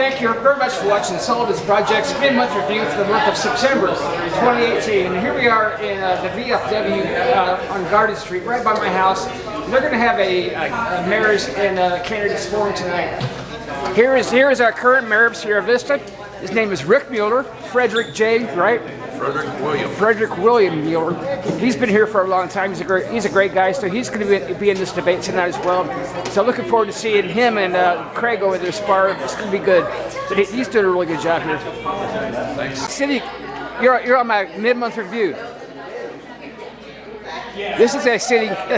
thank you very much for watching Sullivan's Project's mid-month review for the month of September 2018. And here we are in the VFW on Garden Street, right by my house. And they're going to have a mayor's and candidates forum tonight. Here is our current mayor of Sierra Vista. His name is Rick Mueller, Frederick J. right? Frederick William Mueller. He's been here for a long time. He's a great guy, so he's going to be in this debate tonight as well. So looking forward to seeing him and Craig over there spar. It's going to be good. But he's doing a really good job here. Thanks. City, you're on my mid-month review. This is a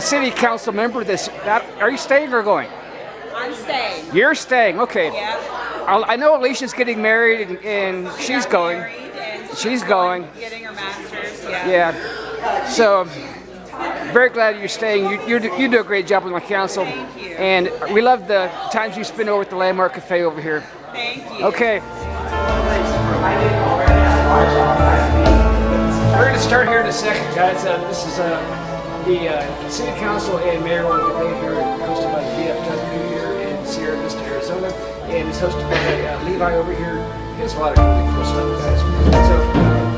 city council member. Are you staying or going? I'm staying. You're staying. Okay. Yeah. I know Alicia's getting married and she's going. She's going. Getting her master's. Yeah. Yeah. So, very glad you're staying. You do a great job with my council. Thank you. And we love the times you spend over at the Landmark Cafe over here. Thank you. Okay. We're going to start here in a second, guys. This is the City Council and Mayoral debate here, hosted by the VFW here in Sierra Vista, Arizona. And it's hosted by Levi over here. He does a lot of really cool stuff, guys. So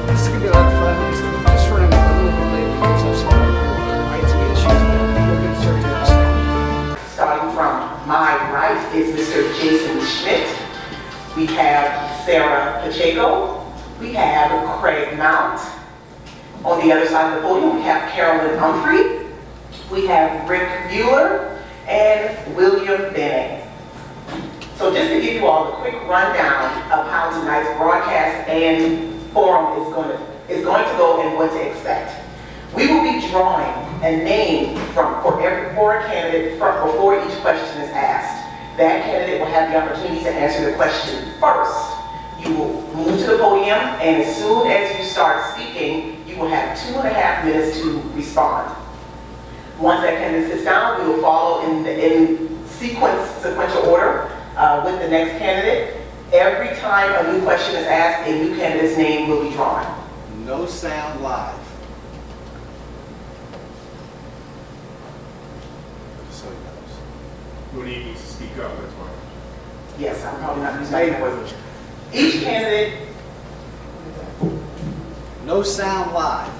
this is going to be a lot of fun. It's just running a little bit late because of some IT issues. We'll get started here in a second. Starting from my right is Mr. Jason Schmidt. We have Sarah Pacheco. We have Craig Mount. On the other side of the podium, we have Carolyn Humphrey. We have Rick Mueller and William Benning. So just to give you all a quick rundown of how tonight's broadcast and forum is going to go and what to expect. We will be drawing a name for a candidate before each question is asked. That candidate will have the opportunity to answer the question first. You will move to the podium, and as soon as you start speaking, you will have 2.5 minutes to respond. Once that candidate sits down, we will follow in sequential order with the next candidate. Every time a new question is asked, a new candidate's name will be drawn. No sound live. So he knows. When he needs to speak up, that's why. Yes, I'm probably not using my voice. Each candidate. No sound live.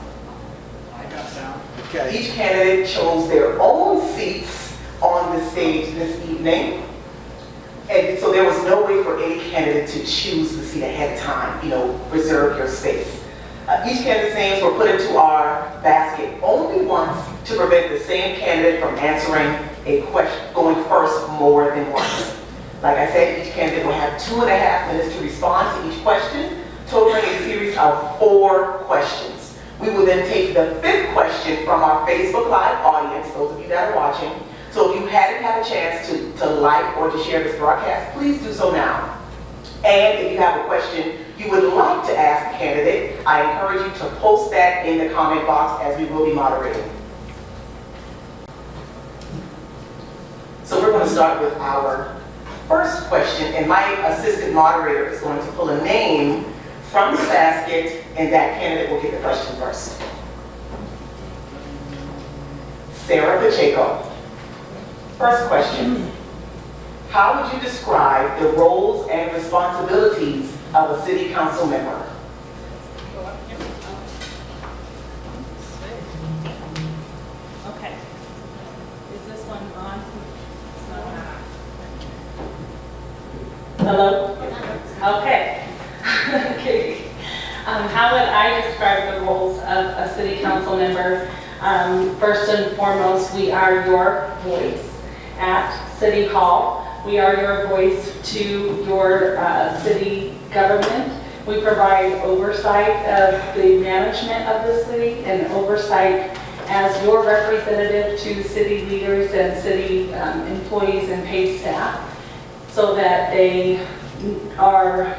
I got sound. Okay. Each candidate chose their own seats on the stage this evening. And so there was no way for any candidate to choose the seat ahead of time, reserve your space. Each candidate's names were put into our basket only once to prevent the same candidate from answering a question, going first more than once. Like I said, each candidate will have 2.5 minutes to respond to each question, totaling a series of 4 questions. We will then take the 5th question from our Facebook Live audience, those of you that are watching. So if you hadn't had a chance to like or to share this broadcast, please do so now. And if you have a question you would like to ask a candidate, I encourage you to post that in the comment box as we will be moderating. So we're going to start with our first question, and my assistant moderator is going to pull a name from the basket, and that candidate will get the question first. Sarah Pacheco. First question. How would you describe the roles and responsibilities of a city council member? Okay. Is this one on? Hello? Okay. Okay. How would I describe the roles of a city council member? First and foremost, we are your voice at City Hall. We are your voice to your city government. We provide oversight of the management of the city and oversight as your representative to city leaders and city employees and paid staff, so that they are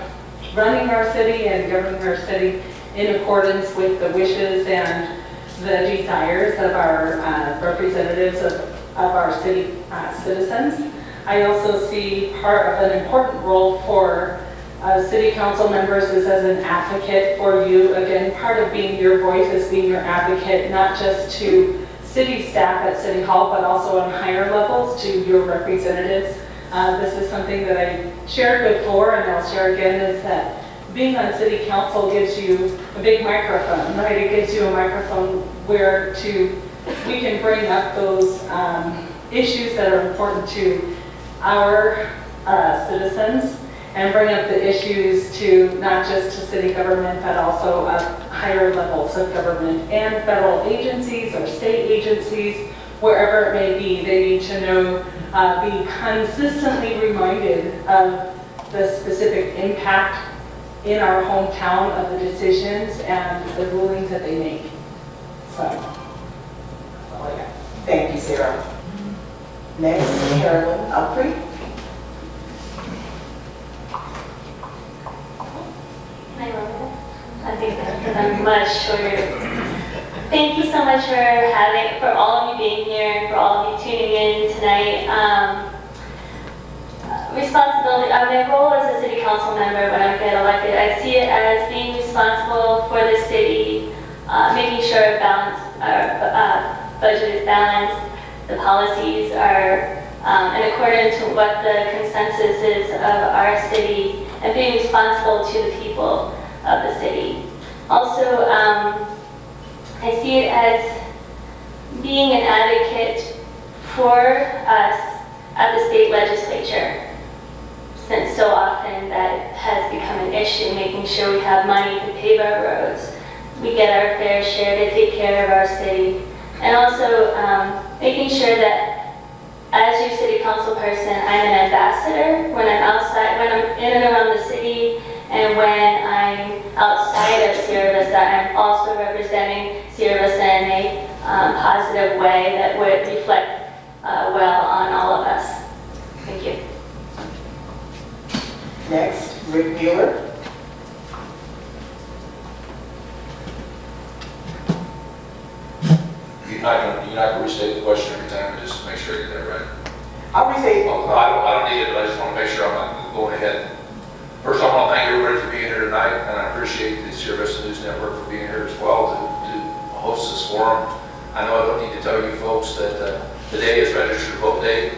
running our city and governing our city in accordance with the wishes and the desires of our representatives of our city citizens. I also see part of an important role for city council members is as an advocate for you. Again, part of being your voice is being your advocate, not just to city staff at City Hall, but also on higher levels to your representatives This is something that I shared before, and I'll share again, is that being on city council gives you a big microphone, right? It gives you a microphone where we can bring up those issues that are important to our citizens, and bring up the issues to not just to city government, but also higher levels of government and federal agencies or state agencies, wherever it may be. They need to know, be consistently reminded of the specific impact in our hometown of the decisions and the rulings that they make. So, that's all I got. Thank you, Sarah. Next, Carolyn Humphrey. I think I'm much shorter. Thank you so much for all of you being here and for all of you tuning in tonight. Responsibility, my role as a city council member when I get elected, I see it as being responsible for the city, making sure our budget is balanced, the policies are in accordance with what the consensus is of our city, and being responsible to the people of the city. Also, I see it as being an advocate for us at the state legislature, since so often that has become an issue, making sure we have money to pave our roads, we get our fair share to take care of our city, and also making sure that as your city council person, I'm an ambassador when I'm outside, when I'm in and around the city, and when I'm outside of Sierra Vista, I'm also representing Sierra Vista in a positive way that would reflect well on all of us. Thank you. Next, Rick Mueller. You're not gonna restate the question every time, and just make sure you get that right. I'll restate. Well, I don't need it, but I just want to make sure I'm not going ahead. First, I want to thank everybody for being here tonight, and I appreciate the Sierra Vista News Network for being here as well to host this forum. I know I don't need to tell you folks that today is registered vote day,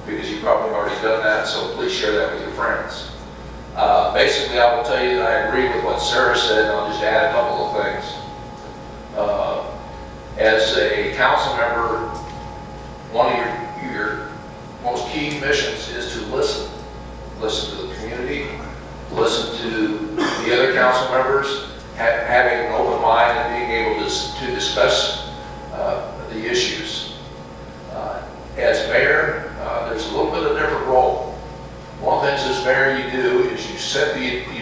because you've probably already done that, so please share that with your friends. Basically, I will tell you that I agree with what Sarah said, and I'll just add a couple of things. As a council member, one of your most key missions is to listen. Listen to the community, listen to the other council members, having an open mind and being able to discuss the issues. As mayor, there's a little bit of a different role. One of the things as mayor you do is you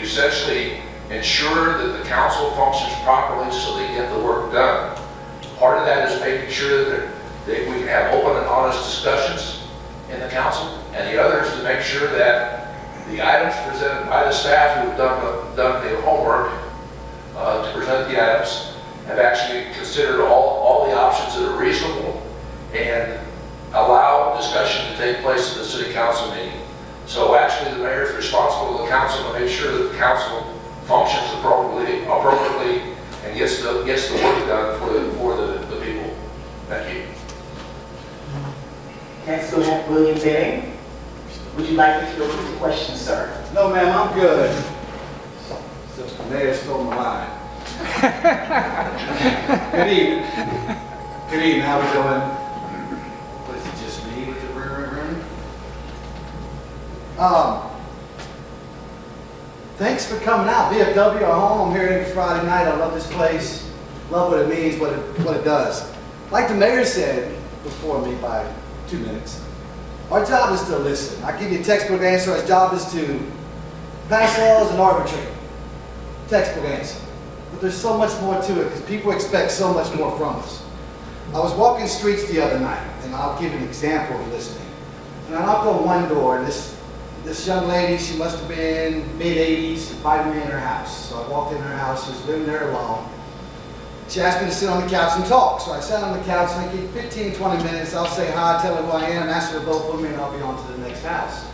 essentially ensure that the council functions properly so they get the work done. Part of that is making sure that we can have open and honest discussions in the council, and the other is to make sure that the items presented by the staff who have done the homework to present the items have actually considered all the options that are reasonable and allow discussion to take place at the city council meeting. So actually the mayor is responsible to the council to make sure that the council functions appropriately and gets the work done for the people. Thank you. Next, we'll have William Benning. Would you like me to go through the questions, sir? No, ma'am, I'm good. Since the mayor stole my line. Good evening. Good evening, how we doing? What is it, just me with the room? Thanks for coming out. VFW, our home. I'm here every Friday night. I love this place. Love what it means, what it does. Like the mayor said before me by 2 minutes, our job is to listen. I give you a textbook answer. Our job is to pass laws and arbitrate. Textbook answer. But there's so much more to it because people expect so much more from us. I was walking streets the other night, and I'll give an example of listening. And I knocked on one door, and this young lady, she must have been mid-80s, invited me in her house. So I walked in her house. She was living there alone. She asked me to sit on the couch and talk. So I sat on the couch, and I give 15, 20 minutes. I'll say hi, tell her who I am, ask her to vote for me, and I'll be on to the next house.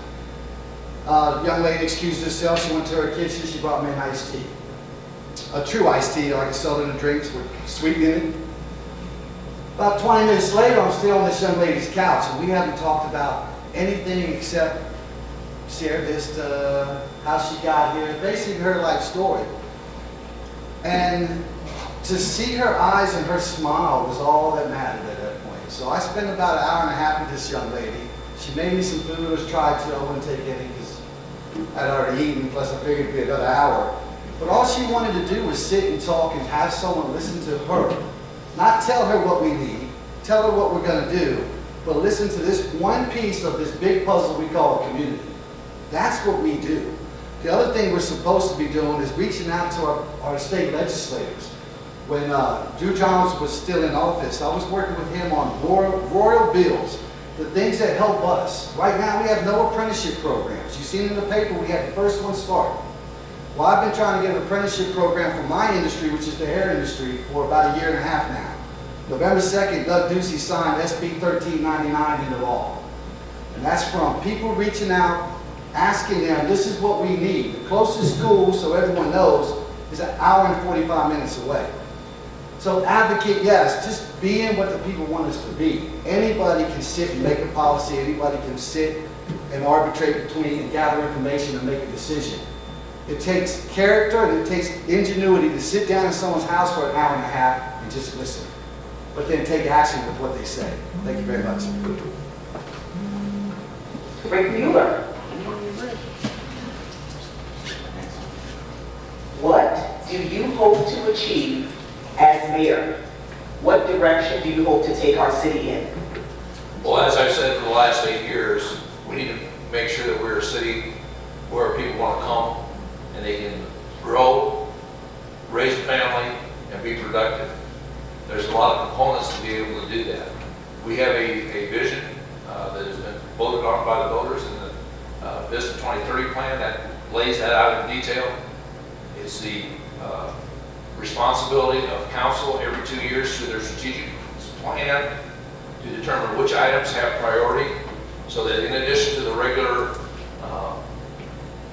Young lady excused herself. She went to her kitchen. She brought me an iced tea. A true iced tea, like a Sullivan drinks with sweet in it. About 20 minutes later, I'm still on this young lady's couch, and we haven't talked about anything except Sierra Vista, how she got here, basically her life story. And to see her eyes and her smile was all that mattered at that point. So I spent about an hour and a half with this young lady. She made me some food. I was tried to. I wouldn't take any because I'd already eaten, plus I figured it'd be another hour. But all she wanted to do was sit and talk and have someone listen to her. Not tell her what we need, tell her what we're going to do, but listen to this one piece of this big puzzle we call a community. That's what we do. The other thing we're supposed to be doing is reaching out to our state legislators. When Drew Jones was still in office, I was working with him on royal bills, the things that help us. Right now we have no apprenticeship programs. You've seen in the paper we had the first one start. Well, I've been trying to get an apprenticeship program for my industry, which is the hair industry, for about a year and a half now. November 2nd, Doug Ducey signed SB 1399 into law. And that's from people reaching out, asking them, this is what we need. The closest school, so everyone knows, is an hour and 45 minutes away. So advocate, yes, just being what the people want us to be. Anybody can sit and make a policy, anybody can sit and arbitrate between and gather information and make a decision. It takes character and it takes ingenuity to sit down in someone's house for an hour and a half and just listen, but then take action with what they say. Thank you very much. Rick Mueller. What do you hope to achieve as mayor? What direction do you hope to take our city in? Well, as I've said for the last 8 years, we need to make sure that we're a city where people want to come and they can grow, raise a family, and be productive. There's a lot of components to be able to do that. We have a vision that has been voted on by the voters in the Vista 2030 plan that lays that out in detail. It's the responsibility of council every 2 years through their strategic plan to determine which items have priority, so that in addition to the regular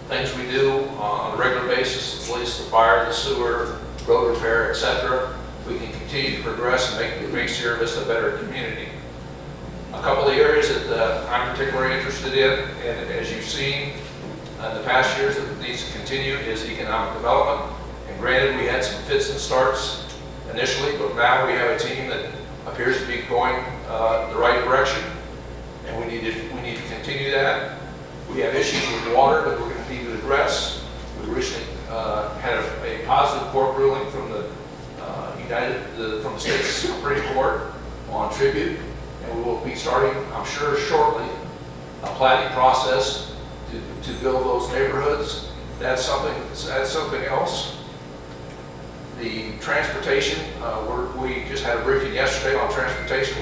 things we do on a regular basis, the police, the fire, the sewer, road repair, etc., we can continue to progress and make Sierra Vista a better community. A couple of the areas that I'm particularly interested in, and as you've seen in the past years that needs to continue, is economic development. And granted, we had some fits and starts initially, but now we have a team that appears to be going the right direction, and we need to continue that. We have issues with water that we're going to need to address. We recently had a positive court ruling from the from the state Supreme Court on tribute, and we will be starting, I'm sure, shortly, a planning process to build those neighborhoods. That's something else. The transportation, we just had a briefing yesterday on transportation.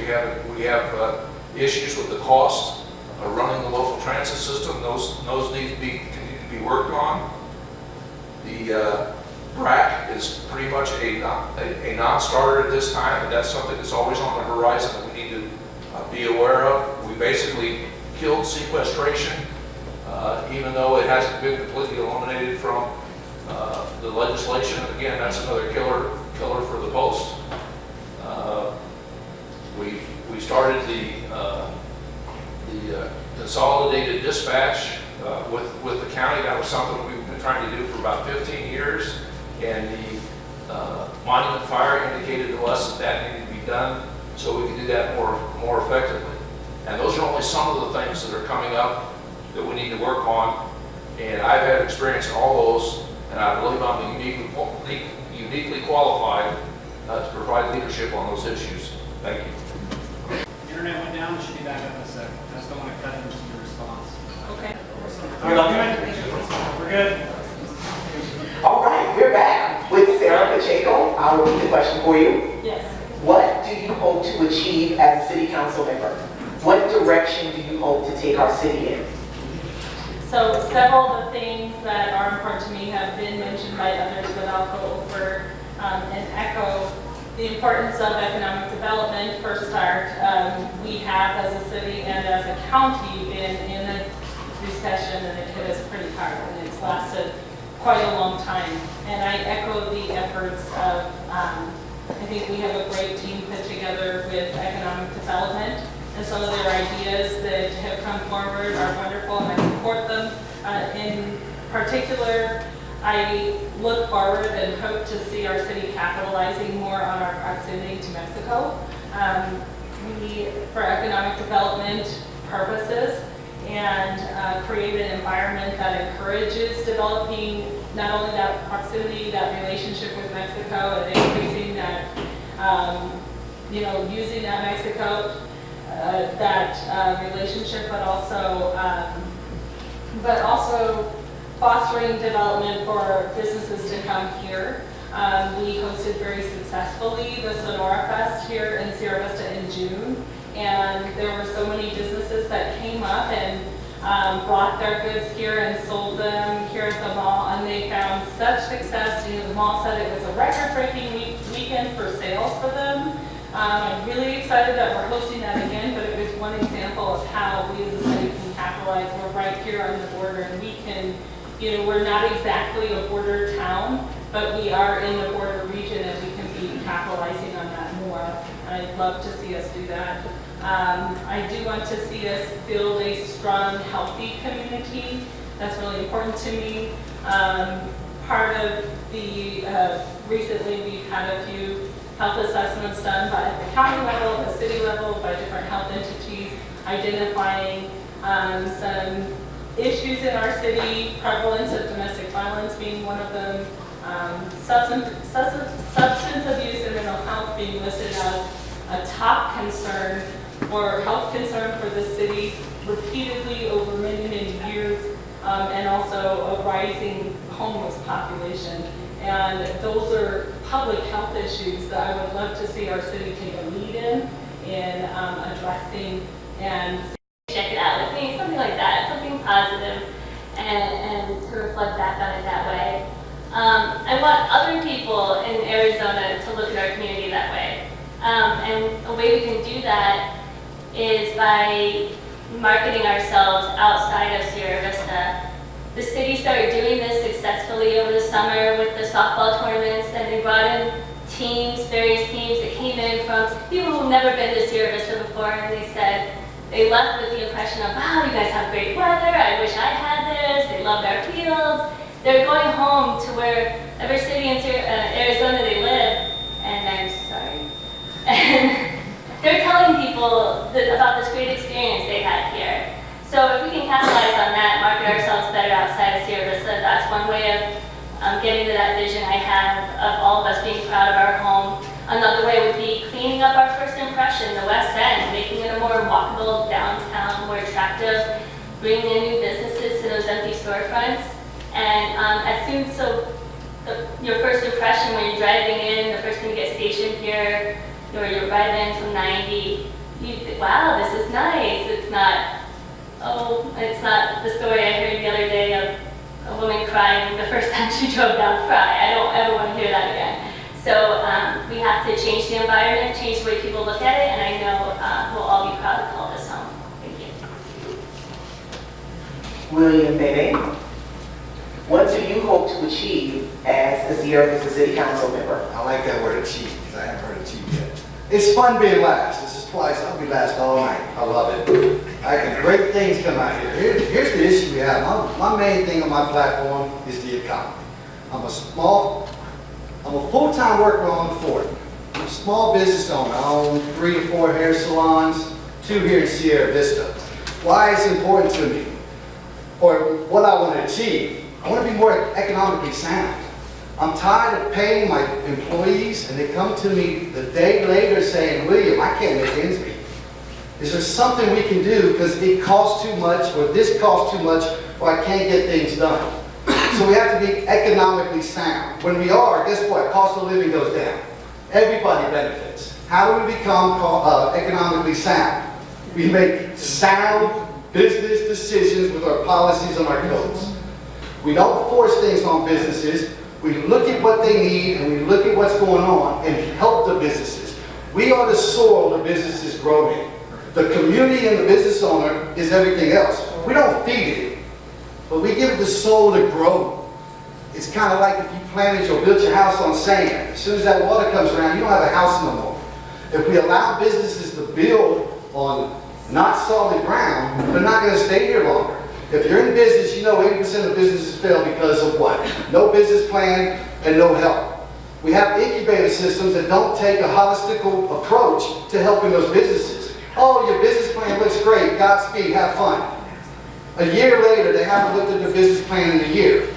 We have issues with the cost of running the local transit system. Those need to continue to be worked on. The BRAC is pretty much a non-starter at this time, and that's something that's always on the horizon that we need to be aware of. We basically killed sequestration, even though it hasn't been completely eliminated from the legislation. Again, that's another killer for the post. We started the consolidated dispatch with the county. That was something we've been trying to do for about 15 years, and the Monument Fire indicated to us that needed to be done so we can do that more effectively. And those are only some of the things that are coming up that we need to work on, and I've had experience in all those, and I believe I'm uniquely qualified to provide leadership on those issues. Thank you. Internet went down, it should be back up in a second. I just don't want to cut into your response. Okay. Are we all good? We're good? All right, we're back with Sarah Pacheco. I'll repeat the question for you. Yes. What do you hope to achieve as a city council member? What direction do you hope to take our city in? So several of the things that are important to me have been mentioned by others, but I'll go over and echo the importance of economic development. For start, we have as a city and as a county been in a recession, and it hit us pretty hard, and it's lasted quite a long time. And I echo the efforts of, I think we have a great team put together with economic development, and some of their ideas that have come forward are wonderful, and I support them. In particular, I look forward and hope to see our city capitalizing more on our proximity to Mexico. For economic development purposes, and create an environment that encourages developing not only that proximity, that relationship with Mexico, and increasing that, using that Mexico, that relationship, but also fostering development for businesses to come here. We hosted very successfully the Sonora Fest here in Sierra Vista in June, and there were so many businesses that came up and brought their goods here and sold them here at the mall, and they found such success. The mall said it was a record-breaking weekend for sales for them. I'm really excited that we're hosting that again, but it was one example of how we as a city can capitalize. We're right here on the border, and we can, we're not exactly a border town, but we are in the border region, and we can be capitalizing on that more. And I'd love to see us do that. I do want to see us build a strong, healthy community. That's really important to me. Part of the, recently we've had a few health assessments done by the county level, the city level, by different health entities, identifying some issues in our city, prevalence of domestic violence being one of them, substance abuse and mental health being listed as a top concern or health concern for the city repeatedly over many, many years, and also a rising homeless population. And those are public health issues that I would love to see our city take a lead in addressing and check it out with me, something like that, something positive, and to reflect back on it that way. I want other people in Arizona to look at our community that way. And a way we can do that is by marketing ourselves outside of Sierra Vista. The city started doing this successfully over the summer with the softball tournaments, and they brought in teams, various teams that came in from people who've never been to Sierra Vista before, and they said, they left with the impression of, wow, you guys have great weather, I wish I had this, they loved our fields. They're going home to wherever city in Arizona they live, and I'm sorry. And they're telling people about this great experience they had here. So if we can capitalize on that, market ourselves better outside of Sierra Vista, that's one way of getting to that vision I have of all of us being proud of our home. Another way would be cleaning up our first impression, the West End, making it a more walkable downtown, more attractive, bringing in new businesses to those empty storefronts. And your first impression when you're driving in, the first thing you get stationed here, or you're driving in from 90, you think, wow, this is nice. It's not the story I heard the other day of a woman crying the first time she drove down Fry. I don't ever want to hear that again. So we have to change the environment, change the way people look at it, and I know we'll all be proud to call this home. Thank you. William Bebe, what do you hope to achieve as a Sierra Vista City Council member? I like that word achieve, because I haven't heard achieve yet. It's fun being last. This is twice. I'll be last all night. I love it. Great things come out here. Here's the issue we have. My main thing on my platform is the economy. I'm a full-time worker on the fort. I'm a small business owner. I own 3 to 4 hair salons, 2 here in Sierra Vista. Why it's important to me, or what I want to achieve. I want to be more economically sound. I'm tired of paying my employees, and they come to me the day later saying, William, I can't make ends meet. Is there something we can do because it costs too much, or this costs too much, or I can't get things done? So we have to be economically sound. When we are, guess what? Cost of living goes down. Everybody benefits. How do we become economically sound? We make sound business decisions with our policies and our codes. We don't force things on businesses. We look at what they need and we look at what's going on and help the businesses. We are the soil the businesses grow in. The community and the business owner is everything else. We don't feed it, but we give it the soul to grow. It's kind of like if you planted or built your house on sand. As soon as that water comes around, you don't have a house no more. If we allow businesses to build on not solid ground, they're not going to stay here longer. If you're in business, you know 80% of businesses fail because of what? No business plan and no help. We have incubator systems that don't take a holistical approach to helping those businesses. Oh, your business plan looks great, Godspeed, have fun. A year later, they haven't looked at their business plan in a year.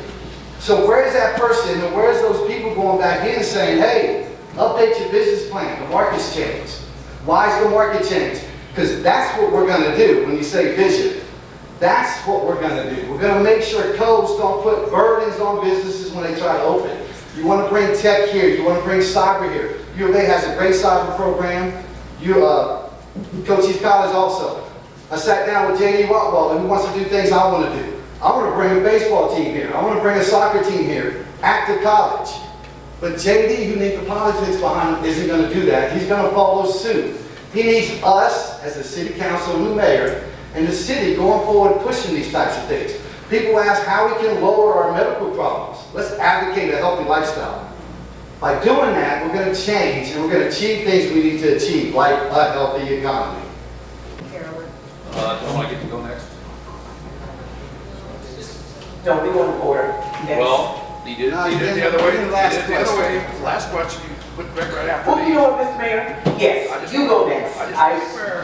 So where's that person and where's those people going back in saying, hey, update your business plan, the market's changed. Why is the market changed? Because that's what we're going to do when you say vision. That's what we're going to do. We're going to make sure codes don't put burdens on businesses when they try to open. You want to bring tech here, you want to bring cyber here. U of A has a great cyber program. Cochise College also. I sat down with J.D. Rottweiler, who wants to do things I want to do. I want to bring a baseball team here. I want to bring a soccer team here. Active college. But J.D., who needs the politics behind him, isn't going to do that. He's going to follow suit. He needs us, as the city council and the mayor, and the city going forward pushing these types of things. People ask how we can lower our medical problems. Let's advocate a healthy lifestyle. By doing that, we're going to change and we're going to achieve things we need to achieve, like a healthy economy. Carolyn? Don't I get to go next? No, we want to order. Next. Well, you did it the other way. You did it the other way. Last question, you put right after Well, me. you know what, Mr. Mayor? Yes, you go next.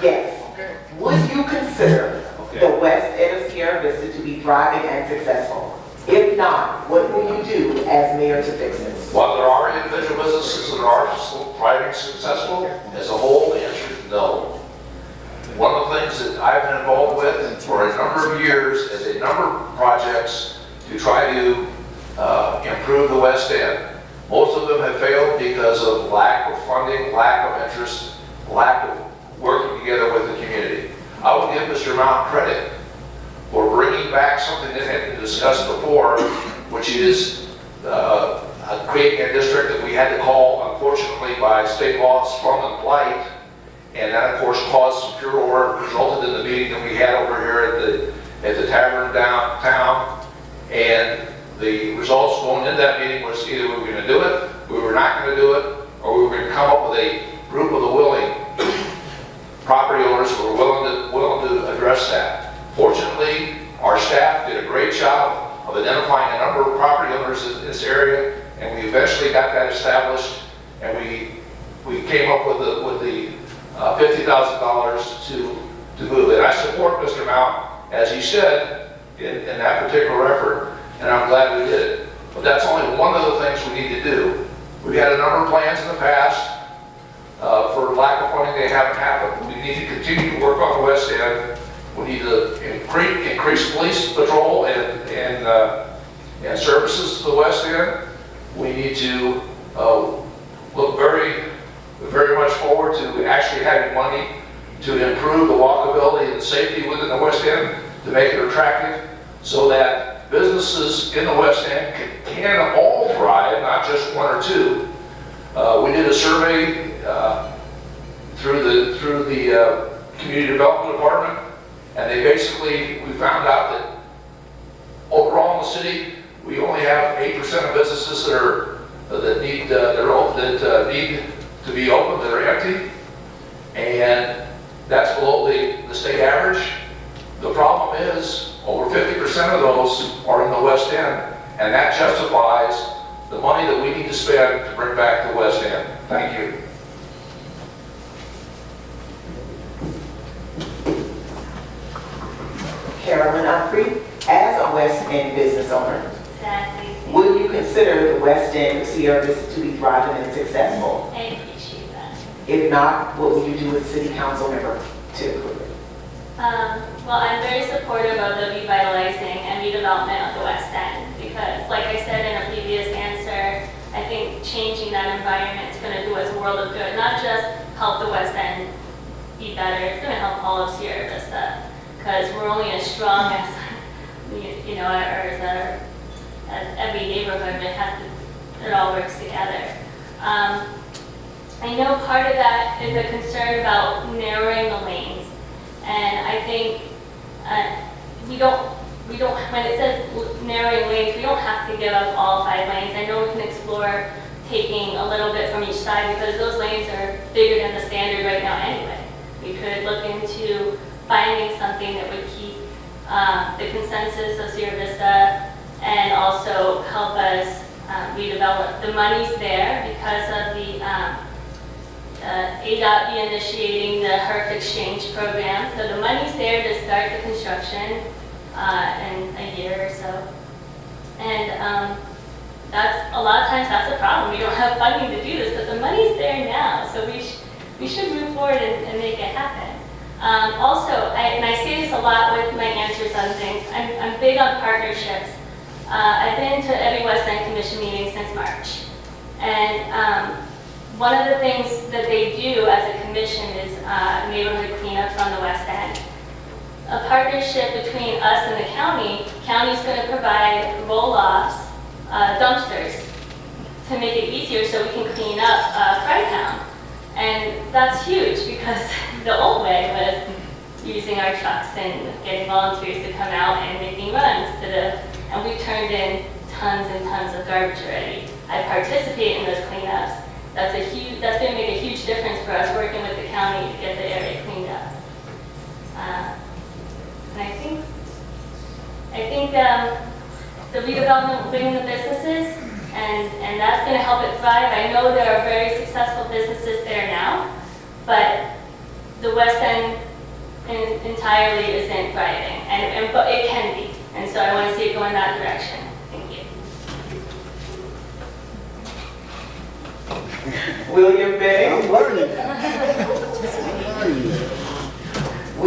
Yes. Okay. Would you consider the west end of Sierra Vista to be thriving and successful? If not, what will you do as mayor to fix this? While there are individual businesses that are thriving successful, as a whole, the answer is no. One of the things that I've been involved with for a number of years is a number of projects to try to improve the West End. Most of them have failed because of lack of funding, lack of interest, lack of working together with the community. I will give Mr. Mount credit for bringing back something that had been discussed before, which is creating a district that we had to call, unfortunately, by state law, slum and blight. And that, of course, caused some furor, resulted in the meeting that we had over here at the tavern downtown. And the results going into that meeting was either we were going to do it, we were not going to do it, or we were going to come up with a group of the willing property owners who were willing to address that. Fortunately, our staff did a great job of identifying a number of property owners in this area, and we eventually got that established, and we came up with the $50,000 to move it. I support Mr. Mount, as he said, in that particular effort, and I'm glad we did it. But that's only one of the things we need to do. We've had a number of plans in the past. For lack of funding, they haven't happened. We need to continue to work on the West End. We need to increase police patrol and services to the West End. We need to look very much forward to actually having money to improve the walkability and safety within the West End, to make it attractive so that businesses in the West End can all thrive, not just one or two. We did a survey through the Community Development Department, and we found out that overall in the city, we only have 8% of businesses that need to be open, that are empty, and that's below the state average. The problem is over 50% of those are in the West End, and that justifies the money that we need to spend to bring back the West End. Thank you. Carolyn Humphrey, as a West End business owner, Exactly. would you consider the West End of Sierra Vista to be thriving and successful? I appreciate that. If not, what will you do as city council member to improve it? Well, I'm very supportive of the revitalizing and redevelopment of the West End because, like I said in a previous answer, I think changing that environment is going to do us a world of good, not just help the West End be better, it's going to help all of Sierra Vista because we're only as strong as, as every neighborhood, it all works together. I know part of that is a concern about narrowing the lanes. And I think when it says narrowing lanes, we don't have to give up all 5 lanes. I know we can explore taking a little bit from each side because those lanes are bigger than the standard right now anyway. We could look into finding something that would keep the consensus of Sierra Vista and also help us redevelop. The money's there because of the ADOT be initiating the HERF exchange program. So the money's there to start the construction in a year or so. And that's a lot of times that's a problem. We don't have funding to do this, but the money's there now. So we should move forward and make it happen. Also, and I say this a lot with my answers on things, I'm big on partnerships. I've been to every West End Commission meeting since March. And one of the things that they do as a commission is neighborhood cleanups on the West End. A partnership between us and the county. County's going to provide roll-offs, dumpsters, to make it easier so we can clean up Frogtown. And that's huge because the old way was using our trucks and getting volunteers to come out and making runs and we've turned in tons and tons of garbage already. I participate in those cleanups. That's going to make a huge difference for us working with the county to get the area cleaned up. And I think the redevelopment will bring in the businesses, and that's going to help it thrive. I know there are very successful businesses there now, but the West End entirely isn't thriving, but it can be. And so I want to see it go in that direction. Thank you. William Bay, I'm learning.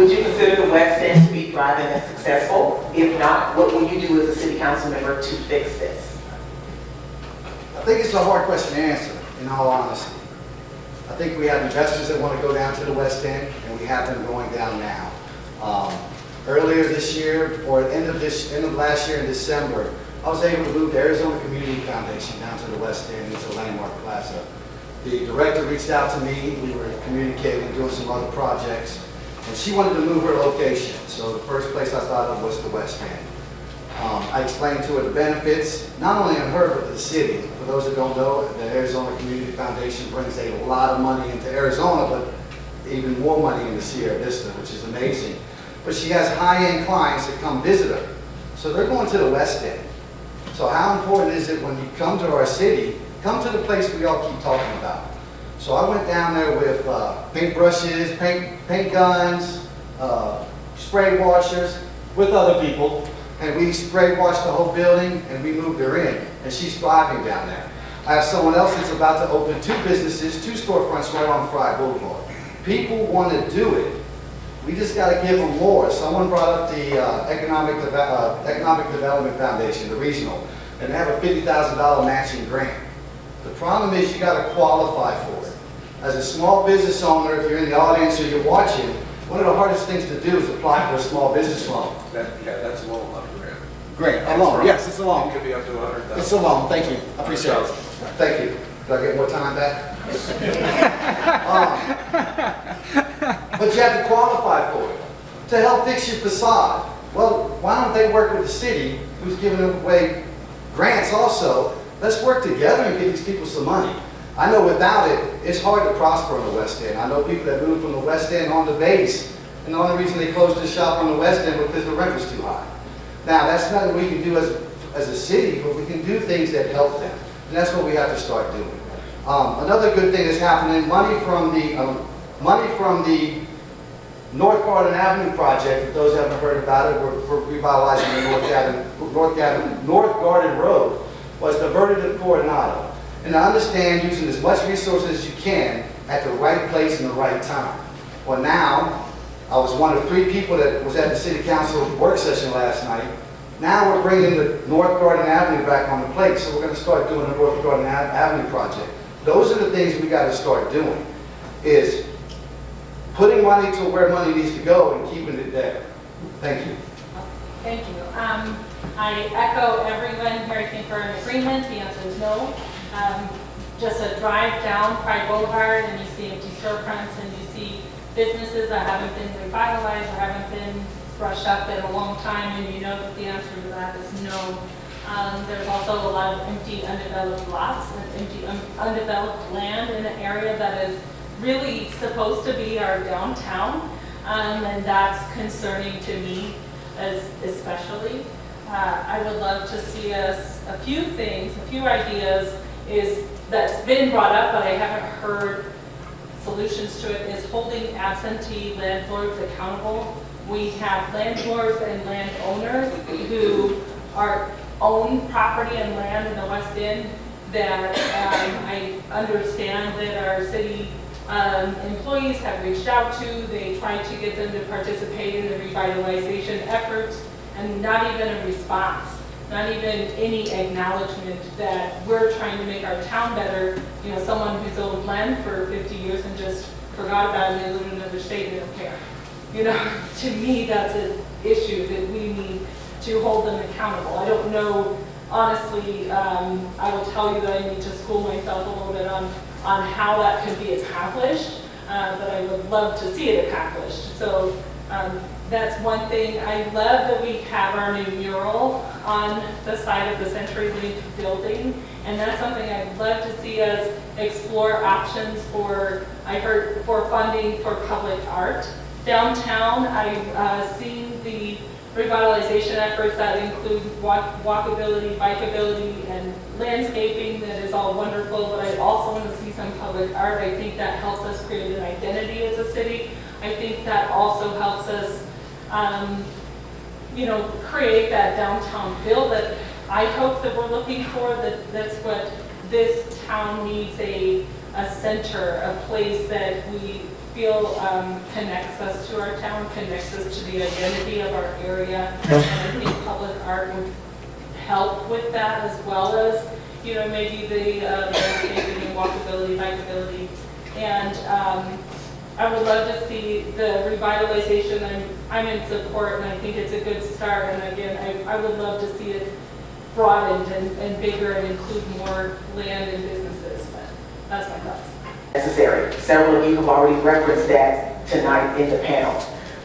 would you consider the West End to be thriving and successful? If not, what will you do as a city council member to fix this? I think it's a hard question to answer, in all honesty. I think we have investors that want to go down to the West End, and we have them going down now. Earlier this year, or end of last year in December, I was able to move the Arizona Community Foundation down to the West End into Landmark Plaza. The director reached out to me. We were communicating, doing some other projects, and she wanted to move her location. So the first place I thought of was the West End. I explained to her the benefits, not only on her, but the city. For those that don't know, the Arizona Community Foundation brings a lot of money into Arizona, but even more money into Sierra Vista, which is amazing. But she has high-end clients that come visit her. So they're going to the West End. So how important is it when you come to our city, come to the place we all keep talking about? So I went down there with paint brushes, paint guns, spray washers, with other people, and we spray washed the whole building, and we moved her in, and she's thriving down there. I have someone else that's about to open 2 businesses, 2 storefronts right on Fry Boulevard. People want to do it. We just got to give them more. Someone brought up the Economic Development Foundation, the regional, and they have a $50,000 matching grant. The problem is you got to qualify for it. As a small business owner, if you're in the audience or you're watching, one of the hardest things to do is apply for a small business loan. That's a loan, not a grant. Great, a loan, yes, it's a loan. It could be up to 100,000. It's a loan, thank you, I appreciate it. Thank you. Do I get more time back? But you have to qualify for it. To help fix your facade. Well, why don't they work with the city, who's giving away grants also? Let's work together and give these people some money. I know without it, it's hard to prosper on the West End. I know people that moved from the West End on the base, and the only reason they closed the shop on the West End was because the rent was too high. Now, that's nothing we can do as a city, but we can do things that help them. And that's what we have to start doing. Another good thing that's happening, money from the North Garden Avenue project, for those who haven't heard about it, we're revitalizing the North Garden Road, was diverted to Coronado. And I understand using as much resources as you can at the right place and the right time. Well, now, I was one of 3 people that was at the City Council work session last night. Now we're bringing the North Garden Avenue back on the plate, so we're going to start doing the North Garden Avenue project. Those are the things we got to start doing, is putting money to where money needs to go and keeping it there. Thank you. Thank you. I echo everyone here. I think we're in agreement. The answer is no. Just a drive down Pride Boulevard and you see empty storefronts and you see businesses that haven't been revitalized or haven't been brushed up in a long time, and you know that the answer to that is no. There's also a lot of empty undeveloped lots and empty undeveloped land in an area that is really supposed to be our downtown, and that's concerning to me. especially. I would love to see us, a few things, a few ideas that's been brought up, but I haven't heard solutions to it, is holding absentee landlords accountable. We have landlords and landowners who own property and land in the West End that I understand that our city employees have reached out to. They tried to get them to participate in the revitalization efforts, and not even a response, not even any acknowledgement that we're trying to make our town better. You know, someone who's owned land for 50 years and just forgot about it and they live in another state and they don't care. You know, to me, that's an issue that we need to hold them accountable. I don't know, honestly, I will tell you that I need to school myself a little bit on how that could be accomplished, but I would love to see it accomplished. So that's one thing. I love that we have our new mural on the side of the CenturyLink building, and that's something I'd love to see us explore options for. I heard for funding for public art. Downtown, I've seen the revitalization efforts that include walkability, bikeability, and landscaping. That is all wonderful, but I also want to see some public art. I think that helps us create an identity as a city. I think that also helps us, you know, create that downtown feel that I hope that we're looking for. That's what this town needs, a center, a place that we feel connects us to our town, connects us to the identity of our area. And I think public art would help with that, as well as, you know, maybe the landscaping and walkability, bikeability. And I would love to see the revitalization. I'm in support, and I think it's a good start. And again, I would love to see it broadened and bigger and include more land and businesses. But that's my thoughts. Necessary. Several of you have already referenced that tonight in the panel.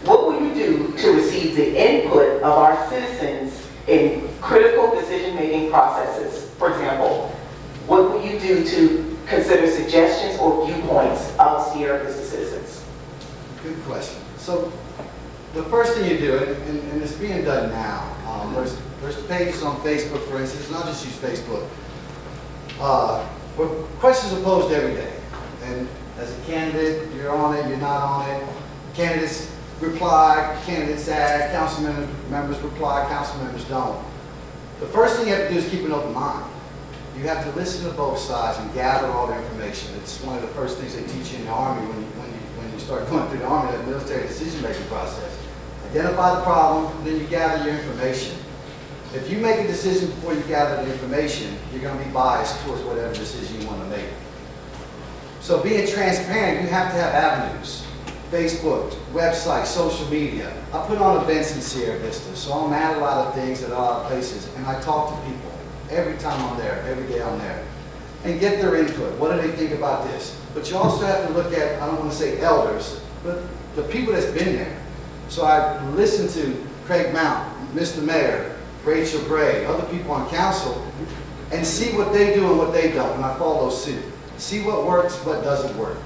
What will you do to receive the input of our citizens in critical decision-making processes? For example, what will you do to consider suggestions or viewpoints of Sierra Vista citizens? Good question. So the first thing you do, and it's being done now, there's pages on Facebook, for instance, and I'll just use Facebook, where questions are posed every day. And as a candidate, you're on it, you're not on it. Candidates reply, candidates add, council members reply, council members don't. The first thing you have to do is keep an open mind. You have to listen to both sides and gather all the information. It's one of the first things they teach you in the Army when you start going through the Army, that military decision-making process. Identify the problem, then you gather your information. If you make a decision before you gather the information, you're going to be biased towards whatever decision you want to make. So being transparent, you have to have avenues. Facebook, website, social media. I put on events in Sierra Vista, so I'm at a lot of things at a lot of places, and I talk to people every time I'm there, every day I'm there, and get their input. What do they think about this? But you also have to look at, I don't want to say elders, but the people that's been there. So I listen to Craig Mount, Mr. Mayor, Rachel Gray, other people on council, and see what they do and what they don't, and I follow suit. See what works, what doesn't work.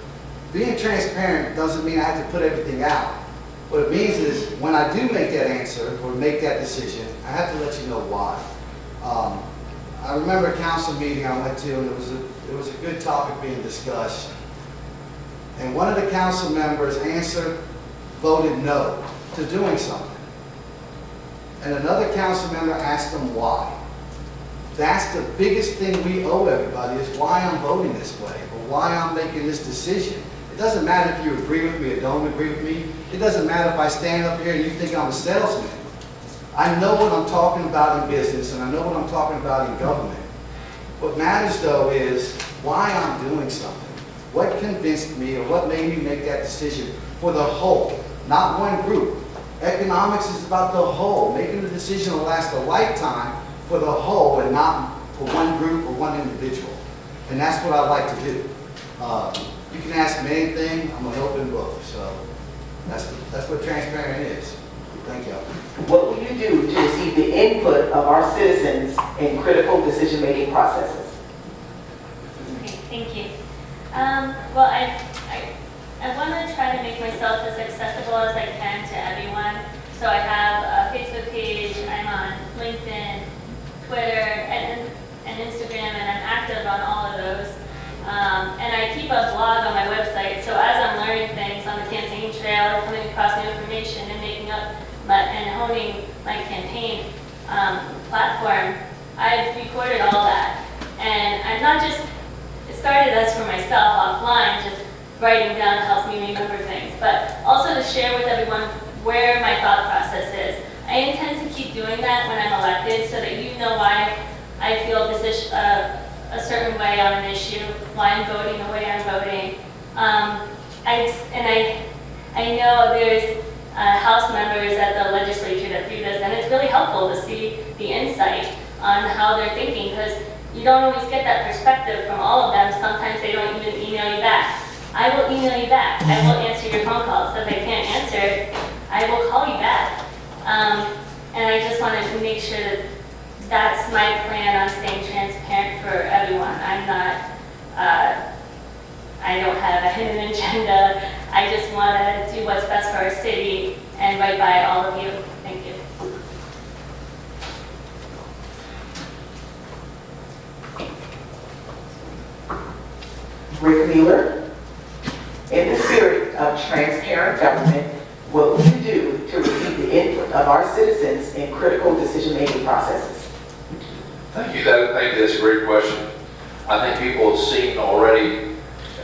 Being transparent doesn't mean I have to put everything out. What it means is when I do make that answer or make that decision, I have to let you know why. I remember a council meeting I went to, and it was a good topic being discussed. And one of the council members voted no to doing something. And another council member asked them why. That's the biggest thing we owe everybody, is why I'm voting this way, or why I'm making this decision. It doesn't matter if you agree with me or don't agree with me. It doesn't matter if I stand up here and you think I'm a salesman. I know what I'm talking about in business, and I know what I'm talking about in government. What matters, though, is why I'm doing something. What convinced me, or what made me make that decision for the whole, not one group. Economics is about the whole, making the decision will last a lifetime for the whole and not for one group or one individual. And that's what I like to do. You can ask me anything, I'm an open book. So that's what transparent is. Thank you. What will you do to receive the input of our citizens in critical decision-making processes? Okay, thank you. Well, I want to try to make myself as accessible as I can to everyone. So I have a Facebook on all of those. And I keep a blog on my website, so as I'm learning things on the campaign trail or coming across new information and making up and honing my campaign platform, I've recorded all that. And I'm not just, it started as for myself offline, just writing down helps me remember things, but also to share with everyone where my thought process is. I intend to keep doing that when I'm elected so that you know why I feel a certain way on an issue, why I'm voting the way I'm voting. I know there's House members at the legislature that do this, and it's really helpful to see the insight on how they're thinking, because you don't always get that perspective from all of them. Sometimes they don't even email you back. I will email you back. I will answer your phone calls. If I can't answer, I will call you back. And I just wanted to make sure that that's my plan on staying transparent for everyone. I'm not, I don't have a hidden agenda. I just want to do what's best for our city and right by all of you. Thank you. Rick Mueller, in the spirit of transparent government, what will you do to receive the input of our citizens in critical decision-making processes? Thank you. I think that's a great question. I think people have seen already,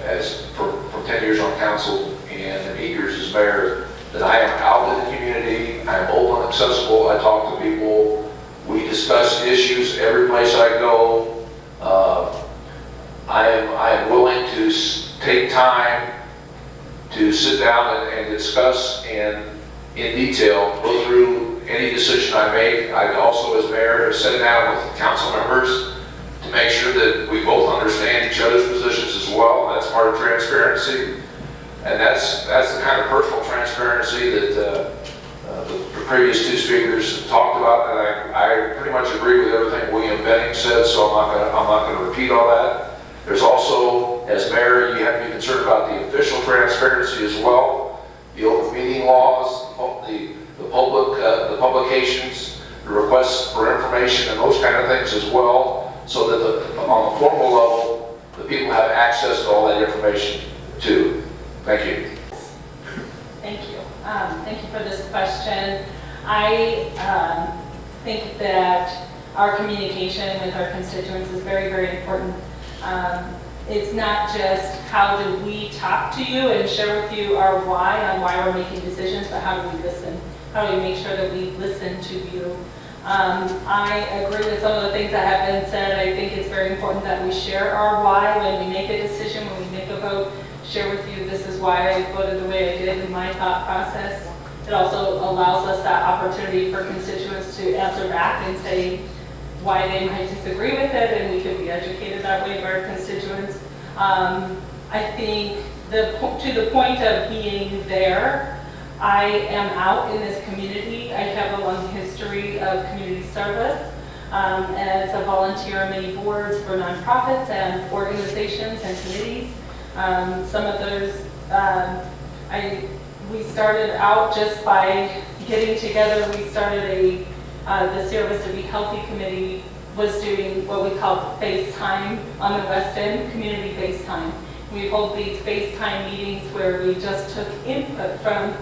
as for 10 years on council and 8 years as mayor, that I am out in the community. I'm open and accessible. I talk to people. We discuss issues every place I go. I am willing to take time to sit down and discuss and in detail go through any decision I make. I also, as mayor, have sat down with council members to make sure that we both understand each other's positions as well. That's part of transparency, and that's the kind of personal transparency that the previous two speakers talked about. And I pretty much agree with everything William Benning said, so I'm not going to repeat all that. There's also, as mayor, you have to be concerned about the official transparency as well, the open meeting laws, the publications, the requests for information, and those kind of things as well, so that on the formal level, the people have access to all that information too. Thank you. Thank you. Thank you for this question. I think that our communication with our constituents is very, very important. It's not just how do we talk to you and share with you our why on why we're making decisions, but how do we listen? How do we make sure that we listen to you? I agree with some of the things that have been said. I think it's very important that we share our why when we make a decision, when we make a vote, share with you this is why I voted the way I did in my thought process. It also allows us that opportunity for constituents to answer back and say why they might disagree with it, and we could be educated that way by our constituents. I think to the point of being there, I am out in this community. I have a long history of community service as a volunteer on many boards for nonprofits and organizations and committees. Some of those, we started out just by getting together. We started the Service to Be Healthy Committee was doing what we call FaceTime on the West End, community FaceTime. We hold these FaceTime meetings where we just took input from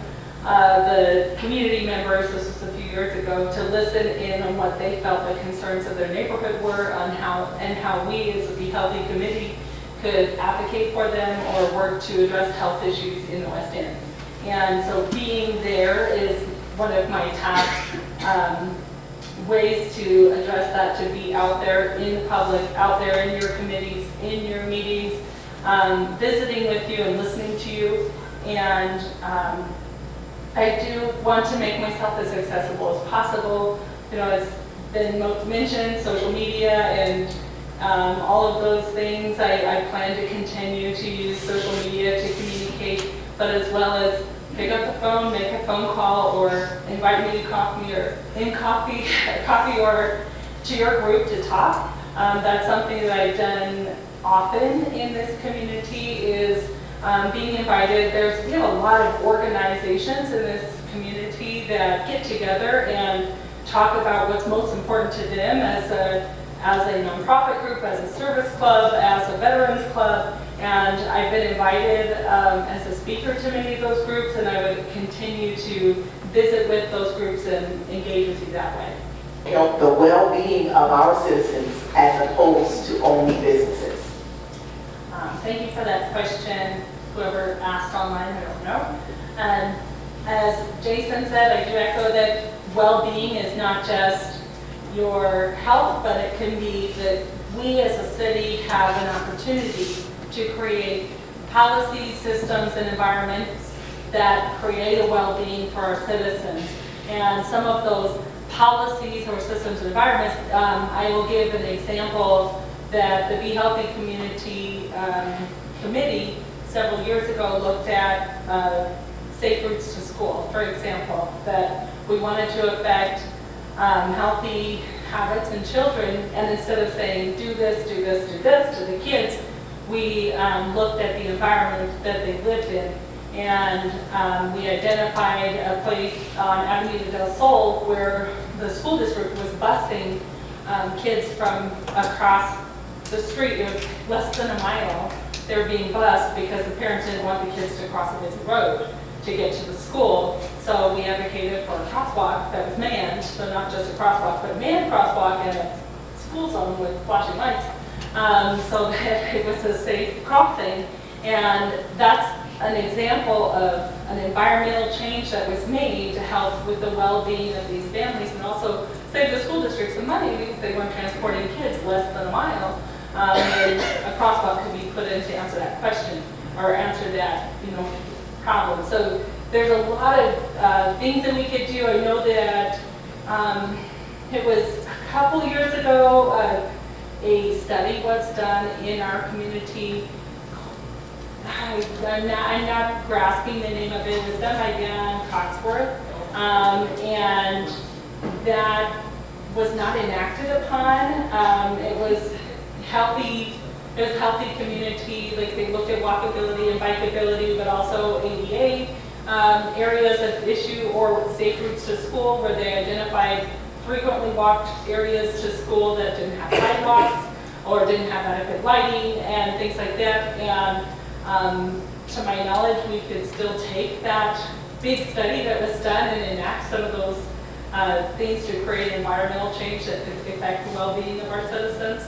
the community members, this was a few years ago, to listen in on what they felt the concerns of their neighborhood were, on how we as a Be Healthy Committee could advocate for them or work to address health issues in the West End. And so being there is one of my top ways to address that, to be out there in the public, out there in your committees, in your meetings, visiting with you and listening to you. And I do want to make myself as accessible as possible. You know, it's been mentioned, social media and all of those things. I plan to continue to use social media to communicate, but as well as pick up the phone, make a phone call, or invite me to coffee or to your group to talk. That's something that I've done often in this community is being invited. We have a lot of organizations in this community that get together and talk about what's most important to them as as a nonprofit group, as a service club, as a veterans club, and I've been invited as a speaker to many of those groups, and I would continue to visit with those groups and engage with you that way. Help the well-being of our citizens as opposed to only businesses. Thank you for that question. Whoever asked online, I don't know. As Jason said, I do echo that well-being is not just your health, but it can be that we as a city have an opportunity to create policies, systems, and environments that create a well-being for our citizens. And some of those policies or systems and environments, I will give an example that the Be Healthy Community Committee several years ago looked at safe routes to school, for example, that we wanted to affect healthy habits in children, and instead of saying do this, do this, do this to the kids, we looked at the environment that they lived in, and we identified a place on Avenida del Sol where the school district was busing kids from across the street. It was less than a mile. They were being bused because the parents didn't want the kids to cross a busy road to get to the school. So we advocated for a crosswalk that was manned, so not just a crosswalk, but a manned crosswalk in a school zone with flashing lights, so that it was a safe crossing. And that's an example of an environmental change that was made to help with the well-being of these families and also save the school district some money because they weren't transporting kids less than a mile. And a crosswalk could be put in to answer that question or answer that, problem. So there's a lot of things that we could do. I know that it was a couple years ago, a study was done in our community. I'm not grasping the name of it. It was done by Dan Cotsworth, and that was not enacted upon. It was healthy. It was healthy community. Like they looked at walkability and bikeability, but also ADA areas of issue or safe routes to school, where they identified frequently walked areas to school that didn't have sidewalks or didn't have adequate lighting and things like that. And to my knowledge, we could still take that big study that was done and enact some of those things to create environmental change that could affect the well-being of our citizens.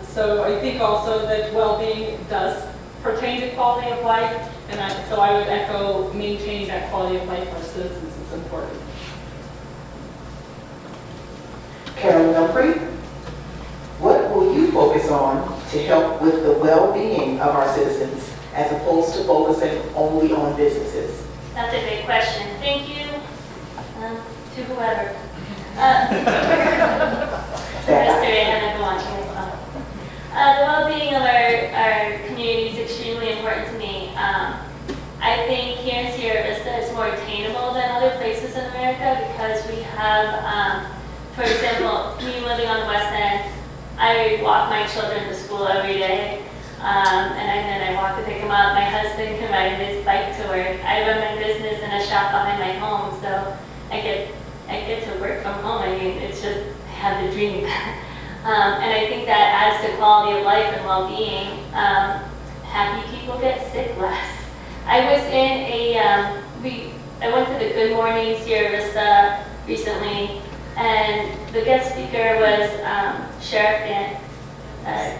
So I think also that well-being does pertain to quality of life, and so I would echo maintaining that quality of life for our citizens is important. Carol Humphrey, what will you focus on to help with the well-being of our citizens as opposed to focusing only on businesses? That's a great question. Thank you to whoever. Yesterday, I had to watch it. The well-being of our community is extremely important to me. I think here in Sierra Vista it's more attainable than other places in America because we have, for example, me living on the West End, I walk my children to school every day, and then I walk to pick them up. My husband can ride his bike to work. I run my business in a shop behind my home, so I get to work from home. I mean, it's just, I have the dream. And I think that adds to quality of life and well-being. Happy people get sick less. I was in I went to the Good Morning Sierra Vista recently, and the guest speaker was Sheriff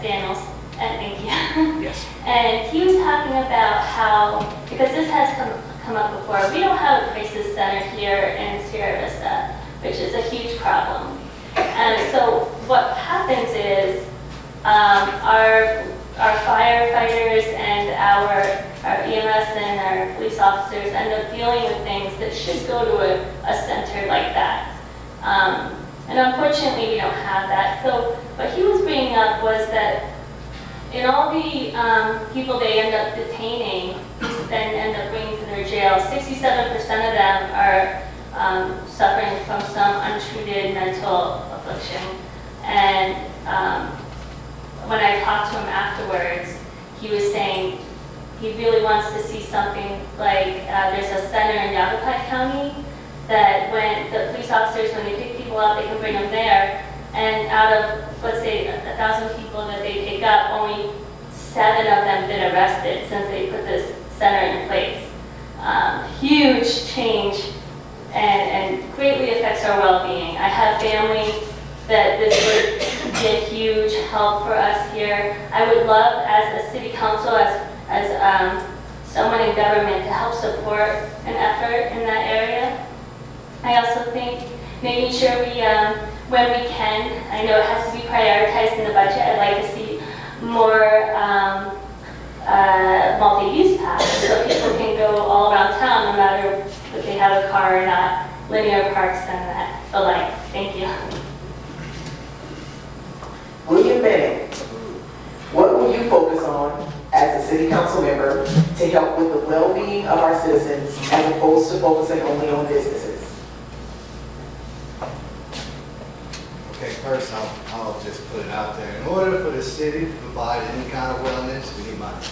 Daniels, thank you. Yes. And he was talking about how, because this has come up before, we don't have a crisis center here in Sierra Vista, which is a huge problem. And so what happens is our firefighters and our EMS and our police officers end up dealing with things that should go to a center like that. And unfortunately, we don't have that. So what he was bringing up was that in all the people they end up detaining and end up bringing to their jail, 67% of them are suffering from some untreated mental affliction. And when I talked to him afterwards, he was saying he really wants to see something like there's a center in Yavapai County that when the police officers, when they pick people up, they can bring them there. And out of, let's say, 1,000 people that they pick up, only 7 of them been arrested since they put this center in place. Huge change and greatly affects our well-being. I have family that this would be a huge help for us here. I would love, as a city council, as someone in government, to help support an effort in that area. I also think making sure we, when we can, I know it has to be prioritized in the budget. I'd like to see more multi-use paths so people can go all around town no matter if they have a car or not, linear parks and the like. Thank you. William Bennett, what will you focus on as a city council member to help with the well-being of our citizens as opposed to focusing only on businesses? Okay, first I'll just put it out there. In order for the city to provide any kind of wellness, we need money.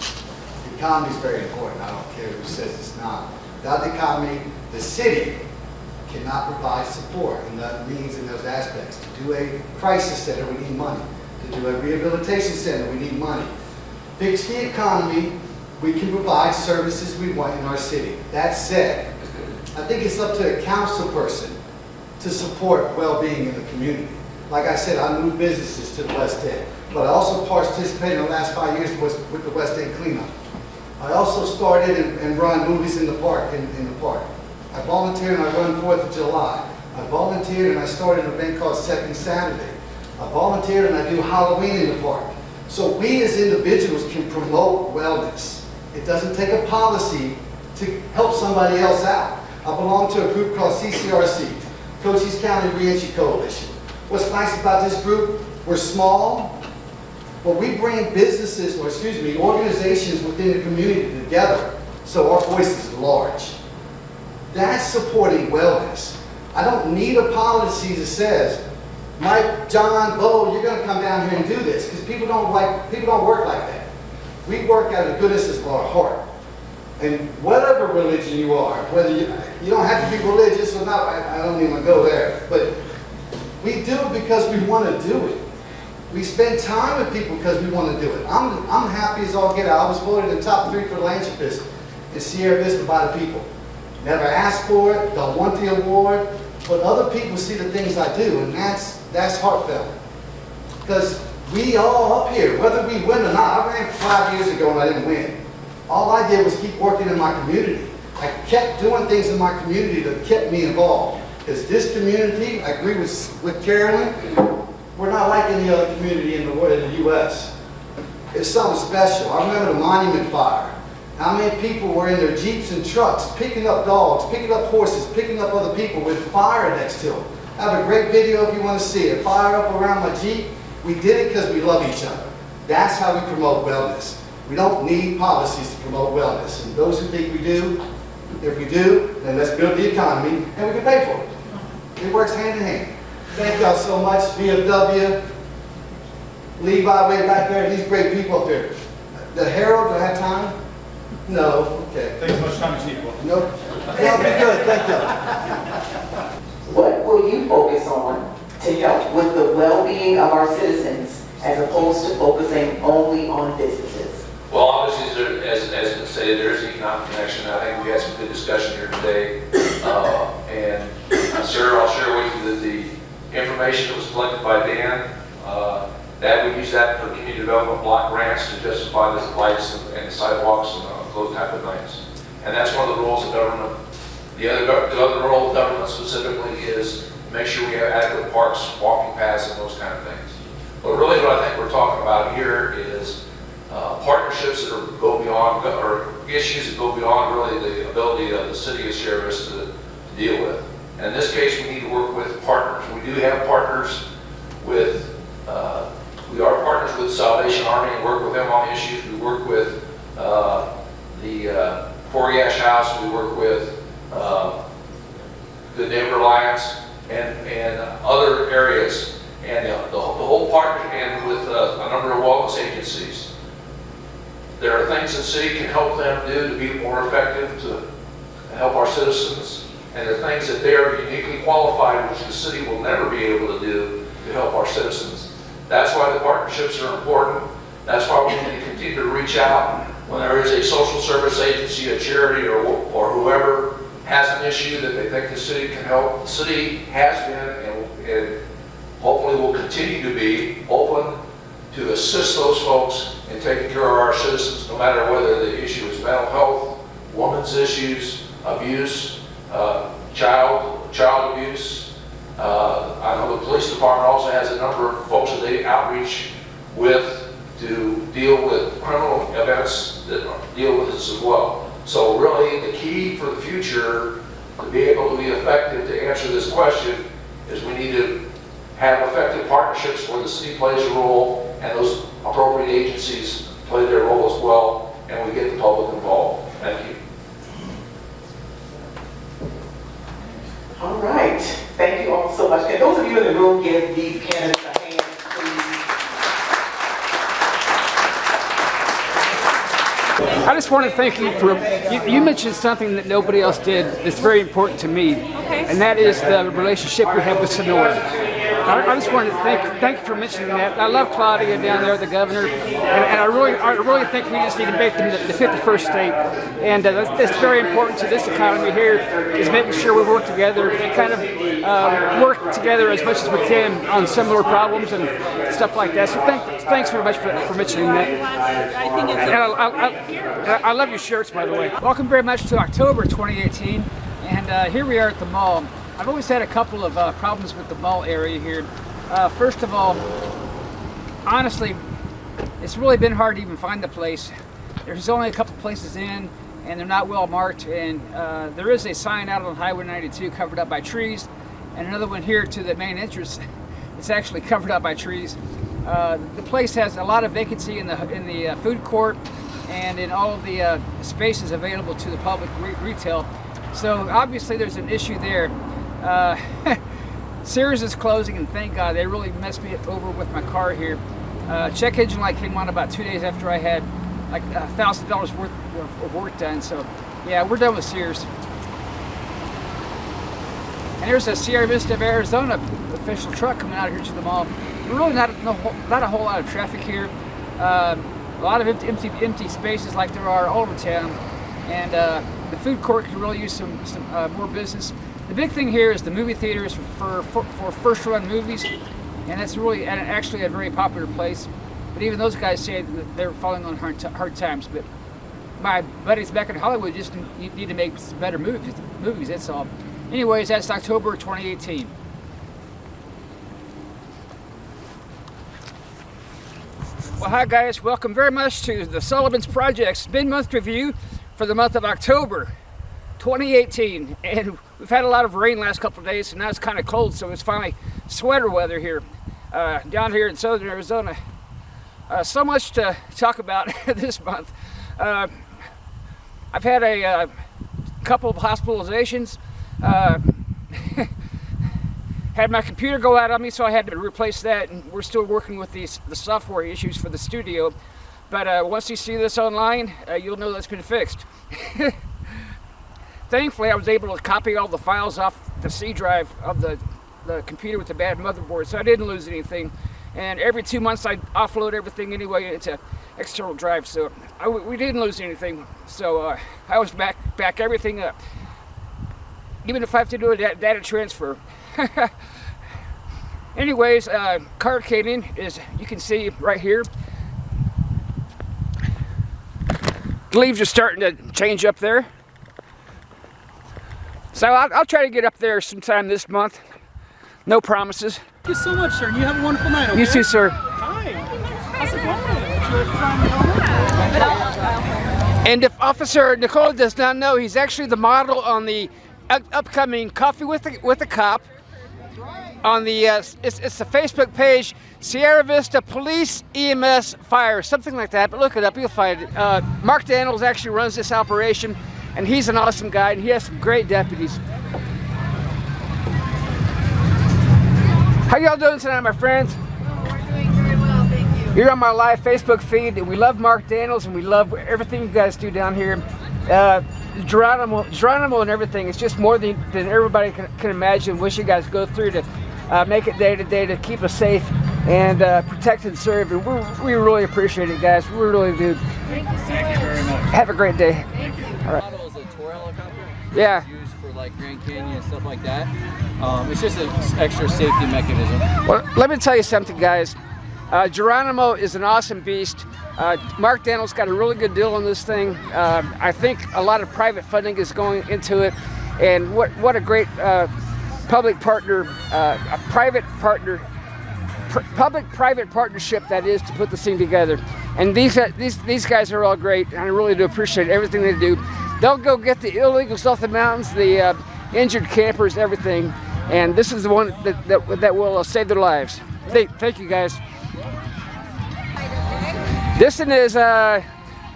The economy is very important. I don't care who says it's not. Without the economy, the city cannot provide support, and that means in those aspects. To do a crisis center, we need money. To do a rehabilitation center, we need money. Fix the economy, we can provide services we want in our city. That said, I think it's up to a council person to support well-being in the community. Like I said, I moved businesses to the West End, but I also participated in the last 5 years with the West End cleanup. I also started and run movies in the park. I volunteered and I run 4th of July. I volunteered and I started an event called Second Saturday. I volunteered and I do Halloween in the park. So we as individuals can promote wellness. It doesn't take a policy to help somebody else out. I belong to a group called CCRC, Cochise County Reentry Coalition. What's nice about this group, we're small, but we bring businesses, or excuse me, organizations within the community together so our voice is large. That's supporting wellness. I don't need a policy that says, Mike, John, Bo, you're going to come down here and do this, because people don't work like that. We work out of the goodness of our heart. And whatever religion you are, whether you don't have to be religious or not, I don't even go there, but we do it because we want to do it. We spend time with people because we want to do it. I'm happy as all get out. I was voted in the top 3 philanthropists in Sierra Vista by the people. Never asked for it, don't want the award, but other people see the things I do, and that's heartfelt. Because we all up here, whether we win or not, I ran 5 years ago and I didn't win. All I did was keep working in my community. I kept doing things in my community that kept me involved. Because this community, I agree with Carolyn, we're not like any other community in the U.S. It's something special. I remember the Monument Fire. How many people were in their Jeeps and trucks, picking up dogs, picking up horses, picking up other people with fire next to them. I have a great video if you want to see it. Fire up around my Jeep. We did it because we love each other. That's how we promote wellness. We don't need policies to promote wellness. And those who think we do, if we do, then let's build the economy and we can pay for it. It works hand in hand. Thank y'all so much, VFW, Levi way back there, these great people up there. The Herald, do I have time? No, okay. Thanks so much time, Chief. Nope. That'll be good, thank you. What will you focus on to help with the well-being of our citizens as opposed to focusing only on businesses? Well, obviously, as been stated, there is an economic connection. I think we had some good discussion here today. Sarah, I'll share with you that the information that was collected by Dan, that we use that for community development block grants to justify the lights and the sidewalks and those type of things. And that's one of the roles of government. The other role of government specifically is to make sure we have adequate parks, walking paths, and those kind of things. But really what I think we're talking about here is partnerships that go beyond, or issues that go beyond really the ability of the city of Sierra Vista to deal with. And in this case, we need to work with partners. We do have partners with, we are partners with Salvation Army and work with them on issues. We work with the Forgash House. We work with the Neighbor Alliance and other areas. And the whole partnership, and with a number of wellness agencies. There are things the city can help them do to be more effective, to help our citizens. And there are things that they are uniquely qualified, which the city will never be able to do, to help our citizens. That's why the partnerships are important. That's why we need to continue to reach out when there is a social service agency, a charity, or whoever has an issue that they think the city can help. The city has been and hopefully will continue to be open to assist those folks in taking care of our citizens, no matter whether the issue is mental health, women's issues, abuse, child abuse. I know the police department also has a number of folks that they outreach with to deal with criminal events that deal with this as well. So really the key for the future to be able to be effective to answer this question is we need to have effective partnerships where the city plays a role and those appropriate agencies play their role as well, and we get the public involved. Thank you. All right, thank you all so much. Can those of you in the room give these candidates a hand, please? I just want to thank you for, you mentioned something that nobody else did that's very important to me, and that is the relationship we have with Sonora. I just wanted to thank you for mentioning that. I love Claudia down there, the governor, and I really think we just need to make them the 51st state. And that's very important to this economy here, is making sure we work together and kind of work together as much as we can on similar problems and stuff like that. So thanks very much for mentioning that. I think it's I love your shirts, by the way. Welcome very much to October 2018, and here we are at the mall. I've always had a couple of problems with the mall area here. First of all, honestly, it's really been hard to even find the place. There's only a couple places in, and they're not well marked, and there is a sign out on Highway 92 covered up by trees, and another one here to the main entrance. It's actually covered up by trees. The place has a lot of vacancy in the food court and in all of the spaces available to the public retail. So obviously there's an issue there. Sears is closing, and thank God. They really messed me over with my car here. Check engine light came on about 2 days after I had like $1,000 worth of work done. So yeah, we're done with Sears. And there's a Sierra Vista of Arizona official truck coming out here to the mall. Really not a whole lot of traffic here. A lot of empty spaces like there are all over town. And the food court could really use some more business. The big thing here is the movie theaters for first-run movies, and that's really actually a very popular place. But even those guys say that they're falling on hard times. But my buddies back in Hollywood just need to make some better movies. That's all. Anyways, that's October 2018. Well, hi guys. Welcome very much to the Sullivan's Project's mid-month review for the month of October 2018, and we've had a lot of rain last couple of days, and now it's kind of cold, so it's finally sweater weather here down here in southern Arizona. So much to talk about this month. I've had a couple of hospitalizations. Had my computer go out on me, so I had to replace that, and we're still working with the software issues for the studio. But once you see this online, you'll know that's been fixed. Thankfully, I was able to copy all the files off the C drive of the computer with the bad motherboard, so I didn't lose anything. And every 2 months, I offload everything anyway into external drive, so we didn't lose anything. So I was back everything up, even if I have to do a data transfer. Anyways, car cading is, you can see right here. The leaves are starting to change up there. So I'll try to get up there sometime this month. No promises. Thank you so much, sir. You have a wonderful night, okay? You too, sir. Hi. How's it going? Would you like to And if Officer Nicole does not know, he's actually the model on the upcoming Coffee with a Cop. On the it's the Facebook page, Sierra Vista Police EMS Fire, something like that. But look it up, you'll find it. Mark Daniels actually runs this operation, and he's an awesome guy, and he has some great deputies. How y'all doing tonight, my friends? Oh, we're doing very well, thank you. You're on my live Facebook feed, and we love Mark Daniels, and we love everything you guys do down here. Geronimo and everything. It's just more than everybody can imagine. Wish you guys go through to make it day to day to keep us safe and protect and serve. And we really appreciate it, guys. We really do. Thank you so much. Have a great day. All right. Model is a tour helicopter. Yeah. It's used for like Grand Canyon and stuff like that. It's just an extra safety mechanism. Well, let me tell you something, guys. Geronimo is an awesome beast. Mark Daniels got a really good deal on this thing. I think a lot of private funding is going into it, and what a great public partner, a private partner, public-private partnership that is to put this thing together. And these guys are all great, and I really do appreciate everything they do. They'll go get the illegals off the mountains, the injured campers, everything, and this is the one that will save their lives. Thank you, guys. This one is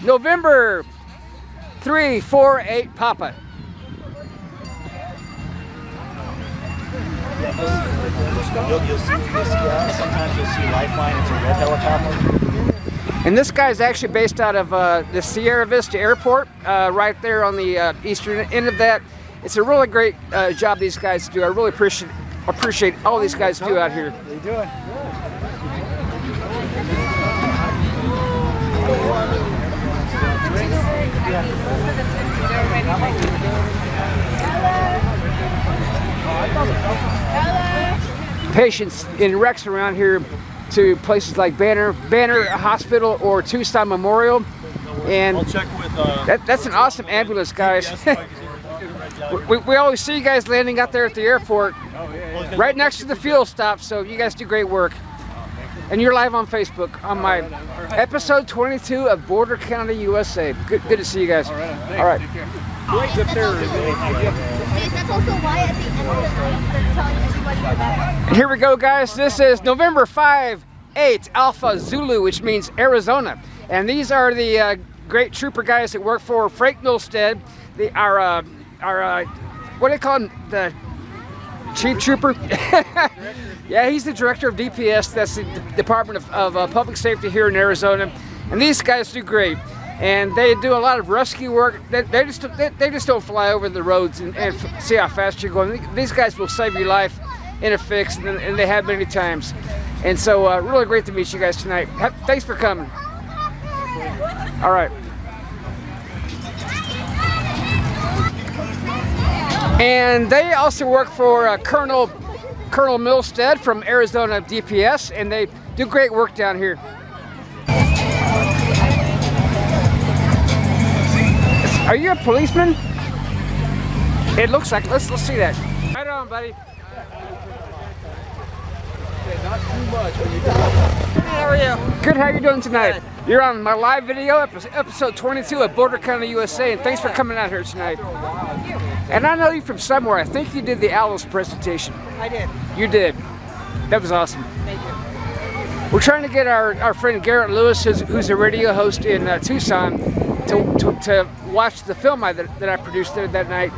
November 348 Papa. You'll see this guy. Sometimes you'll see Lifeline. It's a red helicopter. And this guy's actually based out of the Sierra Vista Airport, right there on the eastern end of that. It's a really great job these guys do. I really appreciate all these guys do out here. How you doing? Patients in wrecks around here to places like Banner Hospital or Tucson Memorial, and I'll check with. That's an awesome ambulance, guys. we always see you guys landing out there at the airport, right next to the fuel stop. So you guys do great work, and you're live on Facebook on my episode 22 of Border County, USA. Good to see you guys. All right. That's also why at the end of the night they're telling everybody about it. And here we go, guys. This is November 5-8 Alpha Zulu, which means Arizona. And these are the great trooper guys that work for Frank Milstead, our what do they call him? The chief trooper? Yeah, he's the director of DPS. That's the Department of Public Safety here in Arizona. And these guys do great. And they do a lot of rescue work. They just don't fly over the roads and see how fast you're going. These guys will save your life in a fix, and they have many times. And so really great to meet you guys tonight. Thanks for coming. All right. And they also work for Colonel Milstead from Arizona DPS, and they do great work down here. Are you a policeman? It looks like. Let's see that. Right on, buddy. Not too much when you How are you? Good. How you doing tonight? Good. You're on my live video, episode 22 of Border County, USA, and thanks for coming out here tonight. And I know you from somewhere. I think you did the Owls presentation. I did. You did. That was awesome. Thank you. We're trying to get our friend Garrett Lewis, who's a radio host in Tucson, to watch the film that I produced there that night,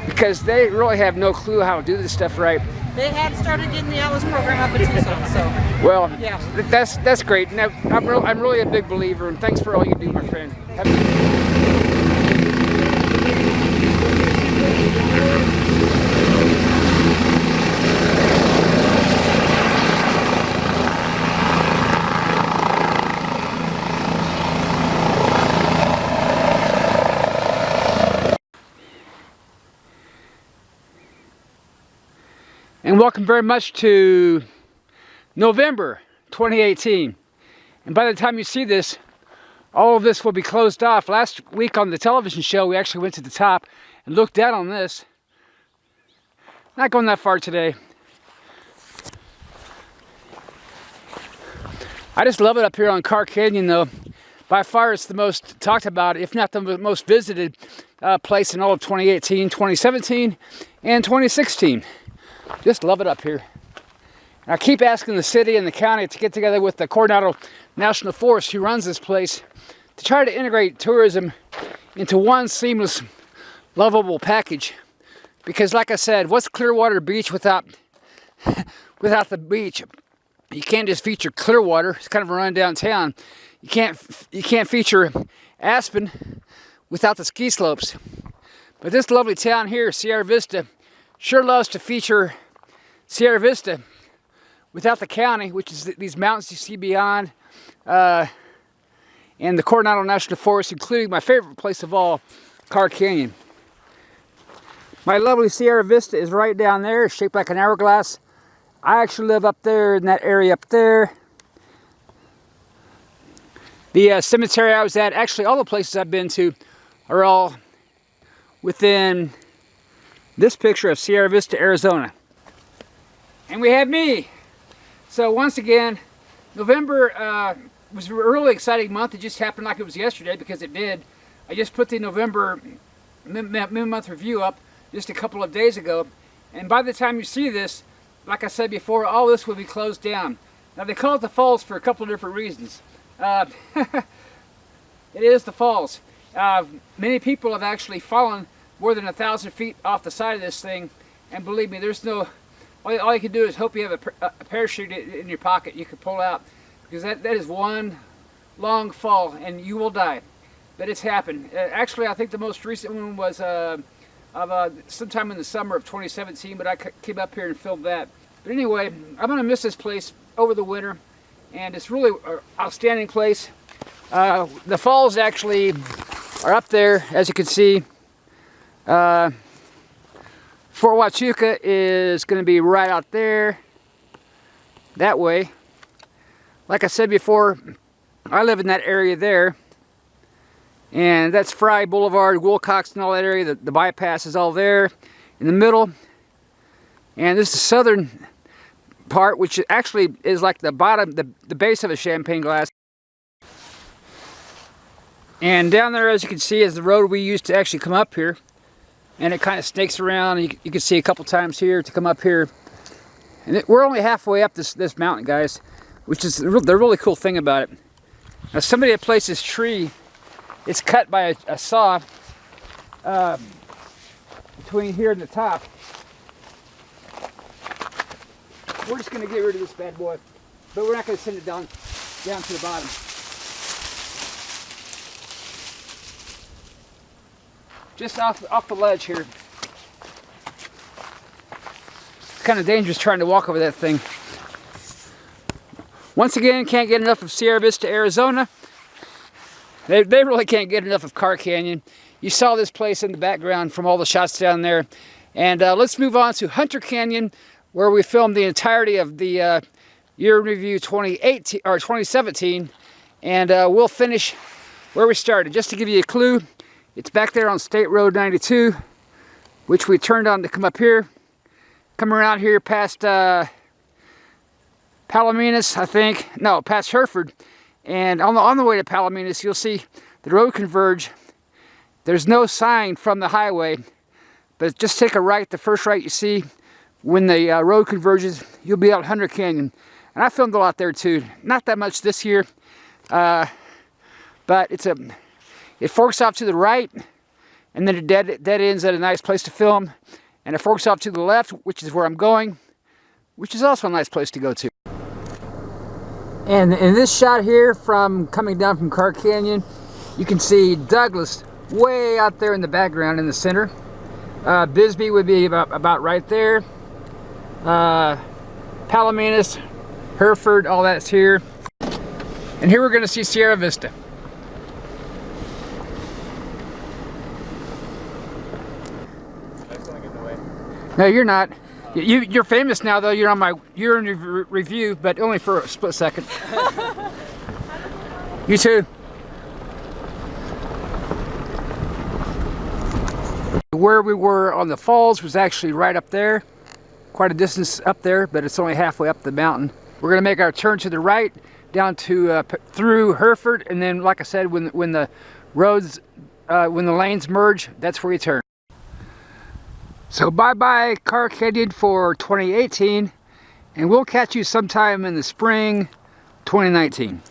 because they really have no clue how to do this stuff right. They had started getting the Alice program up in Tucson, so. Well, yeah. That's great. Now, I'm really a big believer, and thanks for all you do, my friend. And welcome very much to November 2018. And by the time you see this, all of this will be closed off. Last week on the television show, we actually went to the top and looked down on this. Not going that far today. I just love it up here on Car Canyon, though. By far, it's the most talked about, if not the most visited place in all of 2018, 2017, and 2016. Just love it up here. And I keep asking the city and the county to get together with the Coronado National Forest, who runs this place, to try to integrate tourism into one seamless, lovable package. Because like I said, what's Clearwater Beach without the beach? You can't just feature Clearwater. It's kind of a rundown town. You can't feature Aspen without the ski slopes. But this lovely town here, Sierra Vista, sure loves to feature Sierra Vista without the county, which is these mountains you see beyond, and the Coronado National Forest, including my favorite place of all, Carr Canyon. My lovely Sierra Vista is right down there, shaped like an hourglass. I actually live up there in that area up there. The cemetery I was at, actually all the places I've been to are all within this picture of Sierra Vista, Arizona. And we have me. So once again, November was a really exciting month. It just happened like it was yesterday, because it did. I just put the November mid-month review up just a couple of days ago. And by the time you see this, like I said before, all this will be closed down. Now they call it the falls for a couple of different reasons. It is the falls. Many people have actually fallen more than 1,000 feet off the side of this thing, and believe me, there's no, all you can do is hope you have a parachute in your pocket you can pull out, because that is one long fall and you will die. But it's happened. Actually, I think the most recent one was sometime in the summer of 2017, but I came up here and filmed that. But anyway, I'm going to miss this place over the winter, and it's really an outstanding place. The falls actually are up there, as you can see. Fort Huachuca is going to be right out there, that way. Like I said before, I live in that area there, and that's Fry Boulevard, Wilcox, and all that area. The bypass is all there in the middle, and this is the southern part, which actually is like the bottom, the base of a champagne glass. And down there, as you can see, is the road we used to actually come up here. And it kind of snakes around, and you can see a couple times here to come up here. And we're only halfway up this mountain, guys, which is the really cool thing about it. Now, somebody had placed this tree, it's cut by a saw between here and the top. We're just going to get rid of this bad boy, but we're not going to send it down to the bottom. Just off the ledge here. It's kind of dangerous trying to walk over that thing. Once again, can't get enough of Sierra Vista, Arizona. They really can't get enough of Carr Canyon. You saw this place in the background from all the shots down there. And let's move on to Hunter Canyon, where we filmed the entirety of the Year in Review 2018 or 2017. And we'll finish where we started. Just to give you a clue, it's back there on State Road 92, which we turned on to come up here. Come around here past Palominas, I think. No, past Hereford. And on the way to Palominas, you'll see the road converge. There's no sign from the highway, but just take a right, the first right you see. When the road converges, you'll be out Hunter Canyon. And I filmed a lot there too. Not that much this year, but it forks off to the right, and then it dead ends at a nice place to film. And it forks off to the left, which is where I'm going, which is also a nice place to go to. And in this shot here, from coming down from Carr Canyon, you can see Douglas way out there in the background in the center. Bisbee would be about right there. Palominas, Hereford, all that's here. And here we're going to see Sierra Vista. No, you're not. You're famous now, though. You're on my year-in review, but only for a split second. You too. Where we were on the falls was actually right up there. Quite a distance up there, but it's only halfway up the mountain. We're going to make our turn to the right, down to through Hereford, and then, like I said, when the lanes merge, that's where you turn. So bye-bye Carr Canyon for 2018, and we'll catch you sometime in the spring 2019.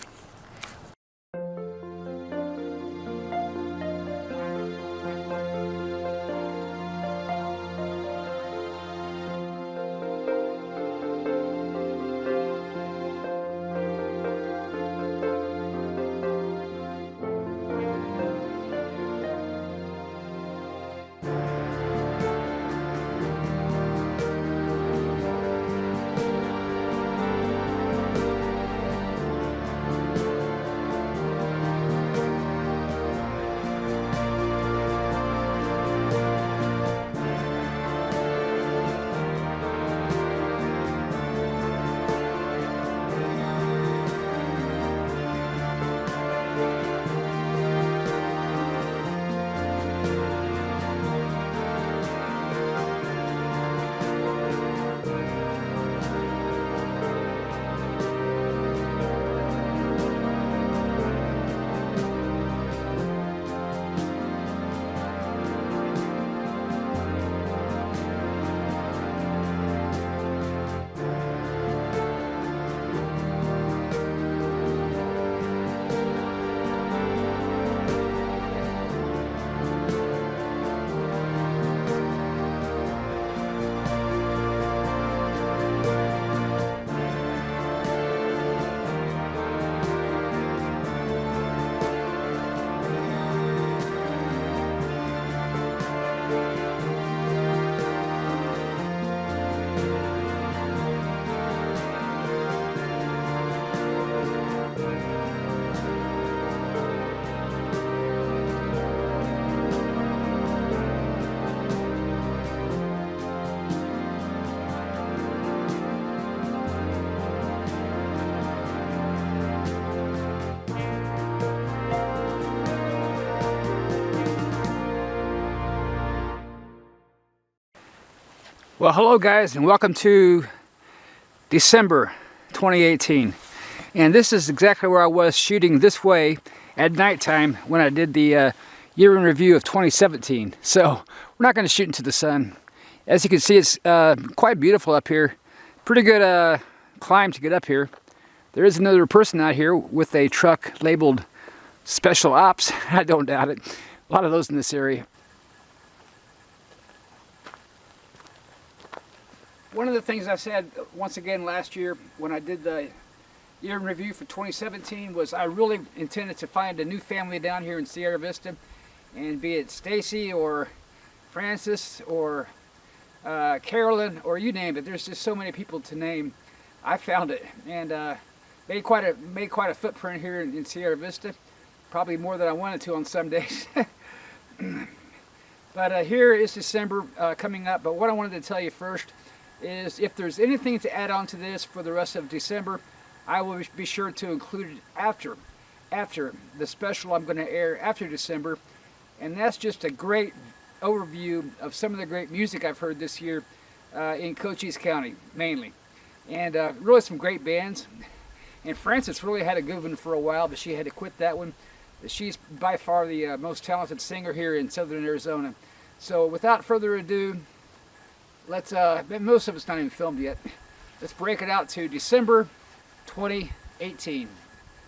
Well, hello guys, and welcome to December 2018. And this is exactly where I was shooting this way at nighttime when I did the year in review of 2017. So we're not going to shoot into the sun. As you can see, it's quite beautiful up here. Pretty good climb to get up here. There is another person out here with a truck labeled Special Ops. I don't doubt it. A lot of those in this area. One of the things I said once again last year when I did the year in review for 2017 was I really intended to find a new family down here in Sierra Vista, and be it Stacy or Francis or Carolyn or you name it. There's just so many people to name. I found it and made quite a footprint here in Sierra Vista, probably more than I wanted to on some days. But here is December coming up. But what I wanted to tell you first is if there's anything to add on to this for the rest of December, I will be sure to include it after the special I'm going to air after December. And that's just a great overview of some of the great music I've heard this year in Cochise County, mainly. And really some great bands. And Frances really had a good one for a while, but she had to quit that one. She's by far the most talented singer here in southern Arizona. So without further ado, let's, most of it's not even filmed yet. Let's break it out to December 2018.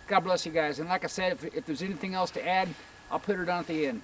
God bless you guys. And like I said, if there's anything else to add, I'll put it on at the end.